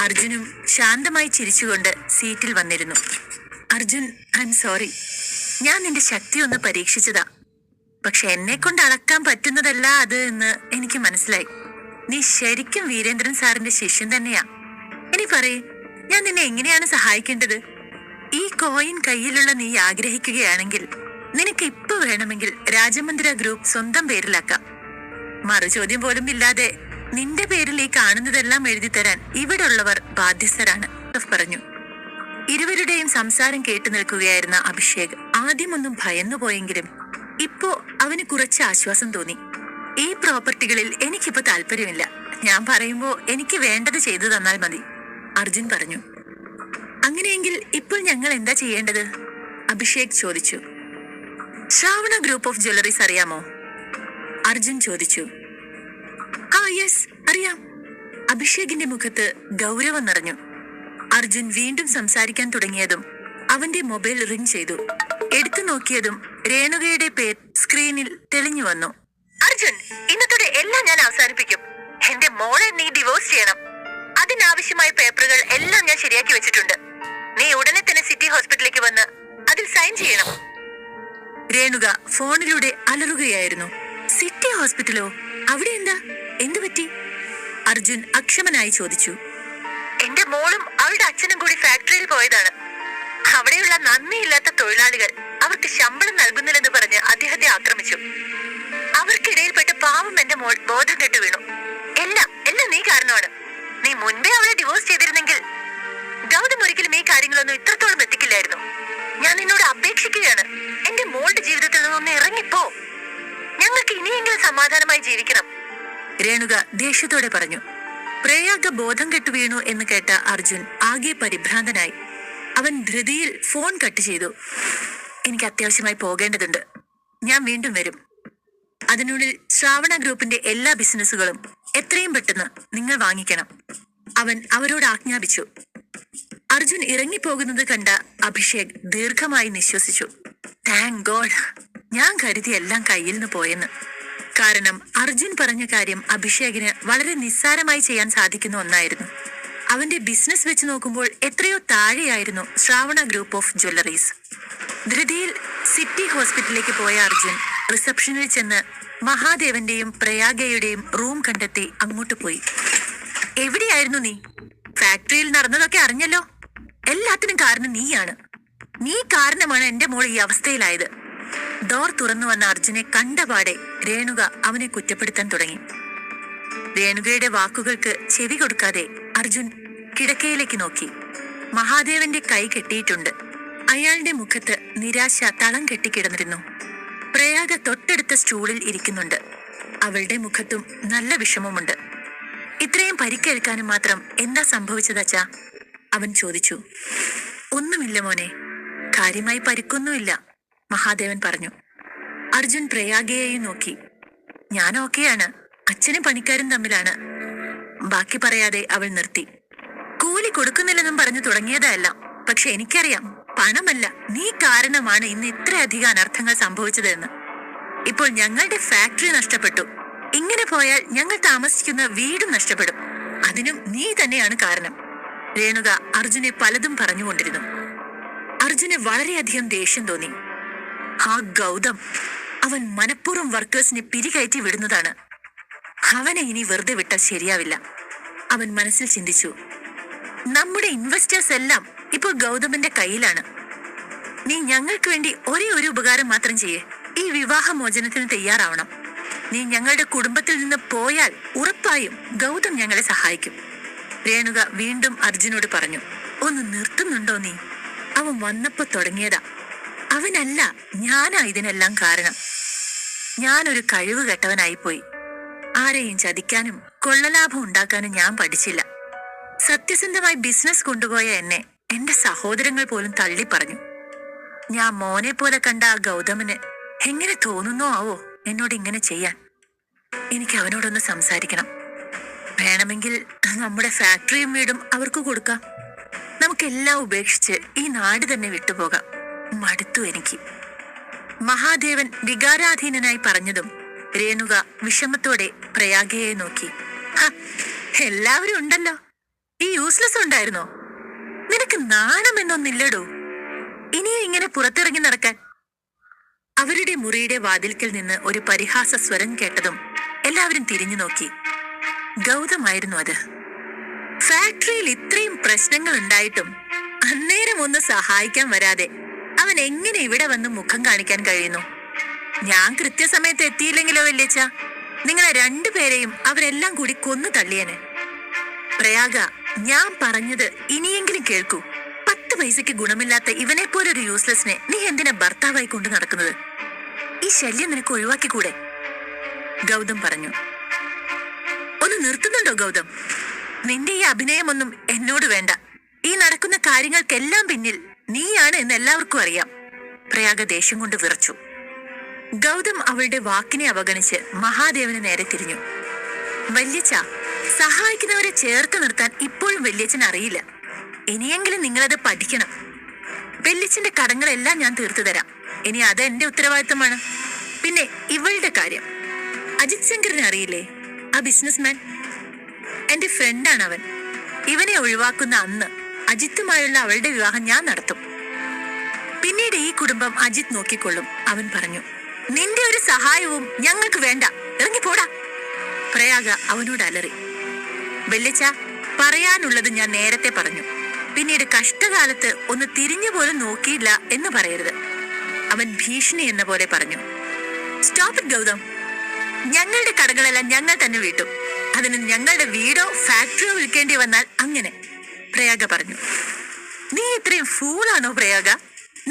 അർജുനും ശാന്തമായി ചിരിച്ചുകൊണ്ട് സീറ്റിൽ വന്നിരുന്നു. അർജുൻ, ഐ എം സോറി, ഞാൻ നിന്റെ ശക്തി ഒന്ന് പരീക്ഷിച്ചതാ. പക്ഷെ എന്നെ കൊണ്ട് അളക്കാൻ പറ്റുന്നതല്ല അത് എന്ന് എനിക്ക് മനസ്സിലായി. നീ ശരിക്കും വീരേന്ദ്രൻ സാറിന്റെ ശിഷ്യൻ തന്നെയാ. ഇനി പറയ്, ഞാൻ നിന്നെ എങ്ങനെയാണ് സഹായിക്കേണ്ടത്? ഈ കോയിൻ കയ്യിലുള്ള നീ ആഗ്രഹിക്കുകയാണെങ്കിൽ നിനക്ക് ഇപ്പൊ വേണമെങ്കിൽ രാജമന്ദിര ഗ്രൂപ്പ് സ്വന്തം പേരിലാക്കാം. മറുചോദ്യം പോലും ഇല്ലാതെ നിന്റെ പേരിൽ ഈ കാണുന്നതെല്ലാം എഴുതി തരാൻ ഇവിടെ ഉള്ളവർ ബാധ്യസ്ഥരാണ്, പറഞ്ഞു. ഇരുവരുടെയും സംസാരം കേട്ടു നിൽക്കുകയായിരുന്ന അഭിഷേക് ആദ്യമൊന്നും ഭയന്നുപോയെങ്കിലും ഇപ്പോ അവന് കുറച്ച് ആശ്വാസം തോന്നി. ഈ പ്രോപ്പർട്ടികളിൽ എനിക്കിപ്പോ താല്പര്യമില്ല. ഞാൻ പറയുമ്പോ എനിക്ക് വേണ്ടത് ചെയ്തു തന്നാൽ മതി, അർജുൻ പറഞ്ഞു. അങ്ങനെയെങ്കിൽ ഇപ്പോൾ ഞങ്ങൾ എന്താ ചെയ്യേണ്ടത്? അഭിഷേക് ചോദിച്ചു. ശ്രാവണ ഗ്രൂപ്പ് ഓഫ് ജ്വല്ലറീസ് അറിയാമോ? അർജുൻ ചോദിച്ചു. ആ യെസ്, അറിയാം. അഭിഷേകിന്റെ മുഖത്ത് ഗൗരവം നിറഞ്ഞു. അർജുൻ വീണ്ടും സംസാരിക്കാൻ തുടങ്ങിയതും അവന്റെ മൊബൈൽ റിംഗ് ചെയ്തു. എടുത്തു നോക്കിയതും രേണുകയുടെ പേര് സ്ക്രീനിൽ തെളിഞ്ഞു വന്നു. അർജുൻ, ഇന്നത്തോടെ എല്ലാം ഞാൻ അവസാനിപ്പിക്കും. എന്റെ മോളെ നീ ഡിവോഴ്സ് ചെയ്യണം. അതിനാവശ്യമായ പേപ്പറുകൾ എല്ലാം ഞാൻ ശരിയാക്കി വെച്ചിട്ടുണ്ട്. നീ ഉടനെ തന്നെ സിറ്റി ഹോസ്പിറ്റലിലേക്ക് വന്ന് അതിൽ സൈൻ ചെയ്യണം. രേണുക ഫോണിലൂടെ അലറുകയായിരുന്നു. സിറ്റി ഹോസ്പിറ്റലോ? അവിടെ എന്താ? എന്തു പറ്റി? അർജുൻ അക്ഷമനായി ചോദിച്ചു. എന്റെ മോളും അവളുടെ അച്ഛനും കൂടി ഫാക്ടറിയിൽ പോയതാണ്. അവിടെയുള്ള നന്ദിയില്ലാത്ത തൊഴിലാളികൾ അവർക്ക് ശമ്പളം നൽകുന്നില്ലെന്ന് പറഞ്ഞ് അദ്ദേഹത്തെ ആക്രമിച്ചു. അവർക്കിടയിൽപ്പെട്ട പാവം എന്റെ മോൾ ബോധം കെട്ടു വീണു. എല്ലാം നീ കാരണമാണ്. നീ മുൻപേ അവളെ ഡിവോഴ്സ് ചെയ്തിരുന്നെങ്കിൽ ഗൗതം ഒരിക്കലും ഈ കാര്യങ്ങളൊന്നും ഇത്രത്തോളം എത്തിക്കില്ലായിരുന്നു. ഞാൻ നിന്നോട് അപേക്ഷിക്കുകയാണ്, എന്റെ മോളുടെ ജീവിതത്തിൽ നിന്നൊന്ന് ഇറങ്ങിപ്പോ. ഞങ്ങൾക്ക് ഇനിയെങ്കിലും സമാധാനമായി ജീവിക്കണം, രേണുക ദേഷ്യത്തോടെ പറഞ്ഞു. പ്രയാഗ ബോധം കെട്ടു വീണു എന്ന് കേട്ട അർജുൻ ആകെ പരിഭ്രാന്തനായി. അവൻ ധൃതിയിൽ ഫോൺ കട്ട് ചെയ്തു. എനിക്ക് അത്യാവശ്യമായി പോകേണ്ടതുണ്ട്, ഞാൻ വീണ്ടും വരും. അതിനുള്ളിൽ ശ്രാവണ ഗ്രൂപ്പിന്റെ എല്ലാ ബിസിനസ്സുകളും എത്രയും പെട്ടെന്ന് നിങ്ങൾ വാങ്ങിക്കണം, അവൻ അവരോട് ആജ്ഞാപിച്ചു. അർജുൻ ഇറങ്ങിപ്പോകുന്നത് കണ്ട അഭിഷേക് ദീർഘമായി നിശ്വസിച്ചു. താങ്ക് ഗോഡ്, ഞാൻ കരുതി എല്ലാം കയ്യിൽ നിന്ന് പോയെന്ന്. കാരണം അർജുൻ പറഞ്ഞ കാര്യം അഭിഷേകിന് വളരെ നിസ്സാരമായി ചെയ്യാൻ സാധിക്കുന്ന ഒന്നായിരുന്നു. അവന്റെ ബിസിനസ് വെച്ച് നോക്കുമ്പോൾ എത്രയോ താഴെയായിരുന്നു ശ്രാവണ ഗ്രൂപ്പ് ഓഫ് ജ്വല്ലറീസ്. ധൃതിയിൽ സിറ്റി ഹോസ്പിറ്റലിലേക്ക് പോയ അർജുൻ റിസപ്ഷനിൽ ചെന്ന് മഹാദേവന്റെയും പ്രയാഗയുടെയും റൂം കണ്ടെത്തി അങ്ങോട്ട് പോയി. എവിടെയായിരുന്നു നീ? ഫാക്ടറിയിൽ നടന്നതൊക്കെ അറിഞ്ഞല്ലോ. എല്ലാത്തിനും കാരണം നീയാണ്. നീ കാരണമാണ് എന്റെ മോൾ ഈ അവസ്ഥയിലായത്. ഡോർ തുറന്നു വന്ന അർജുനെ കണ്ടപാടെ രേണുക അവനെ കുറ്റപ്പെടുത്താൻ തുടങ്ങി. രേണുകയുടെ വാക്കുകൾക്ക് ചെവി കൊടുക്കാതെ അർജുൻ കിടക്കയിലേക്ക് നോക്കി. മഹാദേവന്റെ കൈ കെട്ടിയിട്ടുണ്ട്. അയാളുടെ മുഖത്ത് നിരാശ തളം കെട്ടിക്കിടന്നിരുന്നു. പ്രയാഗ തൊട്ടടുത്ത സ്റ്റൂളിൽ ഇരിക്കുന്നുണ്ട്. അവളുടെ മുഖത്തും നല്ല വിഷമമുണ്ട്. ഇത്രയും പരിക്കേൽക്കാനും മാത്രം എന്താ സംഭവിച്ചതച്ചാ? അവൻ ചോദിച്ചു. ഒന്നുമില്ല മോനെ, കാര്യമായി പരിക്കൊന്നുമില്ല, മഹാദേവൻ പറഞ്ഞു. അർജുൻ പ്രയാഗയെയും നോക്കി. ഞാൻ ഓക്കെയാണ്, അച്ഛനും പണിക്കാരും തമ്മിലാണ്. ബാക്കി പറയാതെ അവൾ നിർത്തി. കൂലി കൊടുക്കുന്നില്ലെന്നും പറഞ്ഞു തുടങ്ങിയതല്ല. പക്ഷെ എനിക്കറിയാം, പണമല്ല, നീ കാരണമാണ് ഇന്ന് ഇത്രയധികം അനർത്ഥങ്ങൾ സംഭവിച്ചതെന്ന്. ഇപ്പോൾ ഞങ്ങളുടെ ഫാക്ടറി നഷ്ടപ്പെട്ടു. ഇങ്ങനെ പോയാൽ ഞങ്ങൾ താമസിക്കുന്ന വീടും നഷ്ടപ്പെടും. അതിനും നീ തന്നെയാണ് കാരണം. രേണുക അർജുനെ പലതും പറഞ്ഞുകൊണ്ടിരുന്നു. അർജുന് വളരെയധികം ദേഷ്യം തോന്നി. ആ ഗൗതം, അവൻ മനഃപൂർവ്വം വർക്കേഴ്സിനെ പിരികയറ്റി വിടുന്നതാണ്. അവനെ ഇനി വെറുതെ വിട്ടാൽ ശരിയാവില്ല. അവൻ മനസ്സിൽ ചിന്തിച്ചു. നമ്മുടെ ഇൻവെസ്റ്റേഴ്സ് എല്ലാം ഇപ്പോൾ ഗൗതമിന്റെ കയ്യിലാണ്. നീ ഞങ്ങൾക്ക് വേണ്ടി ഒരേ ഒരു ഉപകാരം മാത്രം ചെയ്യേ. ഈ വിവാഹമോചനത്തിന് തയ്യാറാവണം. നീ ഞങ്ങളുടെ കുടുംബത്തിൽ നിന്ന് പോയാൽ ഉറപ്പായും ഗൗതം ഞങ്ങളെ സഹായിക്കും. രേണുക വീണ്ടും അർജുനോട് പറഞ്ഞു. ഒന്ന് നിർത്തുന്നുണ്ടോ നീ? അവൻ വന്നപ്പോ തുടങ്ങിയതാ. അവനല്ല, ഞാനാ ഇതിനെല്ലാം കാരണം. ഞാനൊരു കഴിവ് കെട്ടവനായിപ്പോയി. ആരെയും ചതിക്കാനും കൊള്ളലാഭം ഉണ്ടാക്കാനും ഞാൻ പഠിച്ചില്ല. സത്യസന്ധമായി ബിസിനസ് കൊണ്ടുപോയ എന്നെ എന്റെ സഹോദരങ്ങൾ പോലും തള്ളി പറഞ്ഞു. ഞാൻ മോനെ പോലെ കണ്ട ആ ഗൗതമന് എങ്ങനെ തോന്നുന്നോ ആവോ എന്നോട് ഇങ്ങനെ ചെയ്യാൻ? എനിക്ക് അവനോടൊന്ന് സംസാരിക്കണം. വേണമെങ്കിൽ നമ്മുടെ ഫാക്ടറിയും വീടും അവർക്ക് കൊടുക്കാം. നമുക്കെല്ലാം ഉപേക്ഷിച്ച് ഈ നാട് തന്നെ വിട്ടുപോകാം. മടുത്തു എനിക്ക്. മഹാദേവൻ വികാരാധീനനായി പറഞ്ഞതും രേണുക വിഷമത്തോടെ പ്രയാഗയെ നോക്കി. എല്ലാവരും ഉണ്ടല്ലോ, ഈ യൂസ്ലെസ് ഉണ്ടായിരുന്നോ? നിനക്ക് നാണമെന്നൊന്നില്ലടോ ഇനിയും ഇങ്ങനെ പുറത്തിറങ്ങി നടക്കാൻ? അവരുടെ മുറിയുടെ വാതിൽക്കൽ നിന്ന് ഒരു പരിഹാസ സ്വരം കേട്ടതും എല്ലാവരും തിരിഞ്ഞു നോക്കി. ഗൗതമായിരുന്നു അത്. ഫാക്ടറിയിൽ ഇത്രയും പ്രശ്നങ്ങൾ ഉണ്ടായിട്ടും അന്നേരം ഒന്ന് സഹായിക്കാൻ വരാതെ അവൻ എങ്ങനെ ഇവിടെ വന്ന് മുഖം കാണിക്കാൻ കഴിയുന്നു? ഞാൻ കൃത്യസമയത്ത് എത്തിയില്ലെങ്കിലോ വല്യച്ഛ, നിങ്ങളെ രണ്ടുപേരെയും അവരെല്ലാം കൂടി കൊന്നു തള്ളിയനെ. പ്രയാഗ, ഞാൻ പറഞ്ഞത് ഇനിയെങ്കിലും കേൾക്കൂ. 10 പൈസയ്ക്ക് ഗുണമില്ലാത്ത ഇവനെ പോലൊരു യൂസ്ലെസ്സിനെ നീ എന്തിനാ ഭർത്താവായി കൊണ്ടു നടക്കുന്നത്? ഈ ശല്യം നിനക്ക് ഒഴിവാക്കിക്കൂടെ? ഗൗതം പറഞ്ഞു. ഒന്ന് നിർത്തുന്നുണ്ടോ ഗൗതം? നിന്റെ ഈ അഭിനയമൊന്നും എന്നോട് വേണ്ട. ഈ നടക്കുന്ന കാര്യങ്ങൾക്കെല്ലാം പിന്നിൽ നീയാണ് എന്ന് എല്ലാവർക്കും അറിയാം. പ്രയാഗ ദേഷ്യം കൊണ്ട് വിറച്ചു. ഗൗതം അവളുടെ വാക്കിനെ അവഗണിച്ച് മഹാദേവന് നേരെ തിരിഞ്ഞു. വല്യച്ഛ, സഹായിക്കുന്നവരെ ചേർത്ത് നിർത്താൻ ഇപ്പോഴും വല്യച്ഛൻ അറിയില്ല. ഇനിയെങ്കിലും നിങ്ങളത് പഠിക്കണം. വല്യച്ഛന്റെ കടങ്ങളെല്ലാം ഞാൻ തീർത്തു തരാം. ഇനി അത് എന്റെ ഉത്തരവാദിത്തമാണ്. പിന്നെ ഇവളുടെ കാര്യം, അജിത് ശങ്കറിനെ അറിയില്ലേ? ആ ബിസിനസ്മാൻ എന്റെ ഫ്രണ്ടാണ് അവൻ. ഇവനെ ഒഴിവാക്കുന്ന അന്ന് അജിത്തുമായുള്ള അവളുടെ വിവാഹം ഞാൻ നടത്തും. പിന്നീട് ഈ കുടുംബം അജിത് നോക്കിക്കൊള്ളും. അവൻ പറഞ്ഞു. നിന്റെ ഒരു സഹായവും ഞങ്ങൾക്ക് വേണ്ട, ഇറങ്ങിപ്പോടാ. പ്രയാഗ അവനോട് അലറി. വല്യച്ഛ, പറയാനുള്ളത് ഞാൻ നേരത്തെ പറഞ്ഞു. പിന്നീട് കഷ്ടകാലത്ത് ഒന്ന് തിരിഞ്ഞു പോലും നോക്കിയില്ല എന്ന് പറയരുത്. അവൻ ഭീഷണി എന്ന പോലെ പറഞ്ഞു. Stop it Gautam. ഞങ്ങളുടെ കടകളെല്ലാം ഞങ്ങൾ തന്നെ വീട്ടും. അതിന് ഞങ്ങളുടെ വീടോ ഫാക്ടറിയോ വിൽക്കേണ്ടി വന്നാൽ അങ്ങനെ, പ്രയാഗ പറഞ്ഞു. നീ ഇത്രയും ഫൂളാണോ പ്രയാഗ?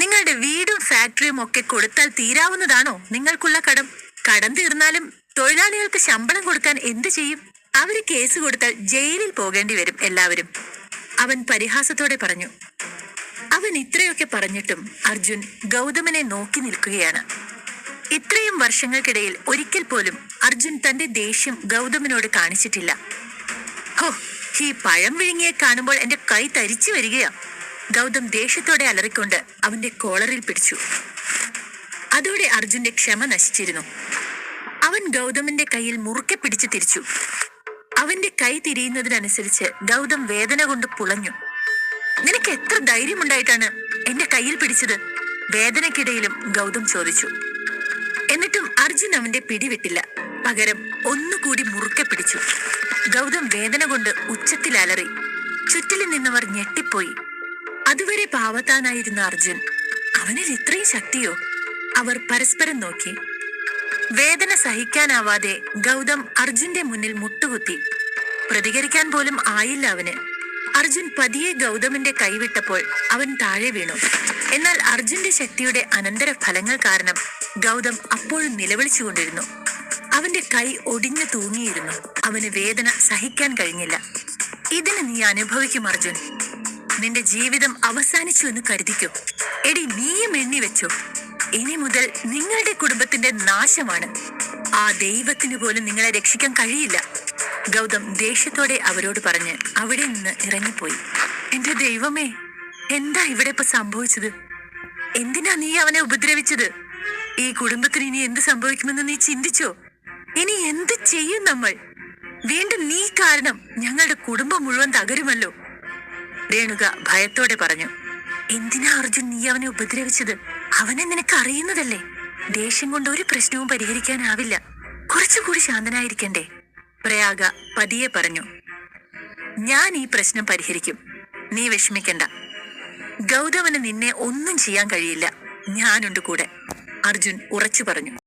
നിങ്ങളുടെ വീടും ഫാക്ടറിയും ഒക്കെ കൊടുത്താൽ തീരാവുന്നതാണോ നിങ്ങൾക്കുള്ള കടം? കടം തീർന്നാലും തൊഴിലാളികൾക്ക് ശമ്പളം കൊടുക്കാൻ എന്ത് ചെയ്യും? അവര് കേസ് കൊടുത്താൽ ജയിലിൽ പോകേണ്ടി വരും എല്ലാവരും. അവൻ പരിഹാസത്തോടെ പറഞ്ഞു. അവൻ ഇത്രയൊക്കെ പറഞ്ഞിട്ടും അർജുൻ ഗൗതമനെ നോക്കി നിൽക്കുകയാണ്. ഇത്രയും വർഷങ്ങൾക്കിടയിൽ ഒരിക്കൽ പോലും അർജുൻ തന്റെ ദേഷ്യം ഗൗതമനോട് കാണിച്ചിട്ടില്ല. ഹോ, ഈ പഴം വിഴുങ്ങിയെ കാണുമ്പോൾ എന്റെ കൈ തരിച്ചു വരികയാ. ഗൗതം ദേഷ്യത്തോടെ അലറിക്കൊണ്ട് അവന്റെ കോളറിൽ പിടിച്ചു. അതോടെ അർജുന്റെ ക്ഷമ നശിച്ചിരുന്നു. അവൻ ഗൗതമിന്റെ കയ്യിൽ മുറുക്കെ പിടിച്ചു തിരിച്ചു. അവന്റെ കൈ തിരിയുന്നതിനനുസരിച്ച് ഗൗതം വേദന കൊണ്ട് പുളഞ്ഞു. നിനക്ക് എത്ര ധൈര്യമുണ്ടായിട്ടാണ് എന്റെ കയ്യിൽ പിടിച്ചത്? വേദനയ്ക്കിടയിലും ഗൗതം ചോദിച്ചു. എന്നിട്ടും അർജുൻ അവന്റെ പിടിവിട്ടില്ല. പകരം ഒന്നുകൂടി മുറുക്കെ പിടിച്ചു. ഗൗതം വേദന കൊണ്ട് ഉച്ചത്തിൽ അലറി. ചുറ്റിലും നിന്നവർ ഞെട്ടിപ്പോയി. അതുവരെ പാവത്താനായിരുന്ന അർജുൻ, അവനിൽ ഇത്രയും ശക്തിയോ? അവർ പരസ്പരം നോക്കി. വേദന സഹിക്കാനാവാതെ ഗൗതം അർജുന്റെ മുന്നിൽ മുട്ടുകുത്തി. പ്രതികരിക്കാൻ പോലും ആയില്ല അവന്. അർജുൻ പതിയെ ഗൗതമിന്റെ കൈവിട്ടപ്പോൾ അവൻ താഴെ വീണു. എന്നാൽ അർജുന്റെ ശക്തിയുടെ അനന്തര ഫലങ്ങൾ കാരണം ഗൗതം അപ്പോഴും നിലവിളിച്ചുകൊണ്ടിരുന്നു. അവന്റെ കൈ ഒടിഞ്ഞു തൂങ്ങിയിരുന്നു. അവന് വേദന സഹിക്കാൻ കഴിഞ്ഞില്ല. ഇതിന് നീ അനുഭവിക്കും അർജുൻ. നിന്റെ ജീവിതം അവസാനിച്ചു എന്ന് കരുതിക്കോ. എടി, നീയും എണ്ണി വെച്ചോ. ഇനി മുതൽ നിങ്ങളുടെ കുടുംബത്തിന്റെ നാശമാണ്. ആ ദൈവത്തിന് പോലും നിങ്ങളെ രക്ഷിക്കാൻ കഴിയില്ല. ഗൗതം ദേഷ്യത്തോടെ അവരോട് പറഞ്ഞ് അവിടെ നിന്ന് ഇറങ്ങിപ്പോയി. എന്റെ ദൈവമേ, എന്താ ഇവിടെ ഇപ്പൊ സംഭവിച്ചത്? എന്തിനാ നീ അവനെ ഉപദ്രവിച്ചത്? ഈ കുടുംബത്തിന് ഇനി എന്ത് സംഭവിക്കുമെന്ന് നീ ചിന്തിച്ചോ? ഇനി എന്ത് ചെയ്യും നമ്മൾ? വീണ്ടും നീ കാരണം ഞങ്ങളുടെ കുടുംബം മുഴുവൻ തകരുമല്ലോ. രേണുക ഭയത്തോടെ പറഞ്ഞു. എന്തിനാ അർജുൻ നീ അവനെ ഉപദ്രവിച്ചത്? അവനെ നിനക്ക് അറിയുന്നതല്ലേ. ദേഷ്യം കൊണ്ട് ഒരു പ്രശ്നവും പരിഹരിക്കാനാവില്ല. കുറച്ചുകൂടി ശാന്തനായിരിക്കണ്ടേ? പ്രയാഗ പതിയെ പറഞ്ഞു. ഞാൻ ഈ പ്രശ്നം പരിഹരിക്കും, നീ വിഷമിക്കണ്ട. ഗൗതമന് നിന്നെ ഒന്നും ചെയ്യാൻ കഴിയില്ല. ഞാനുണ്ട് കൂടെ, അർജുൻ ഉറച്ചു പറഞ്ഞു.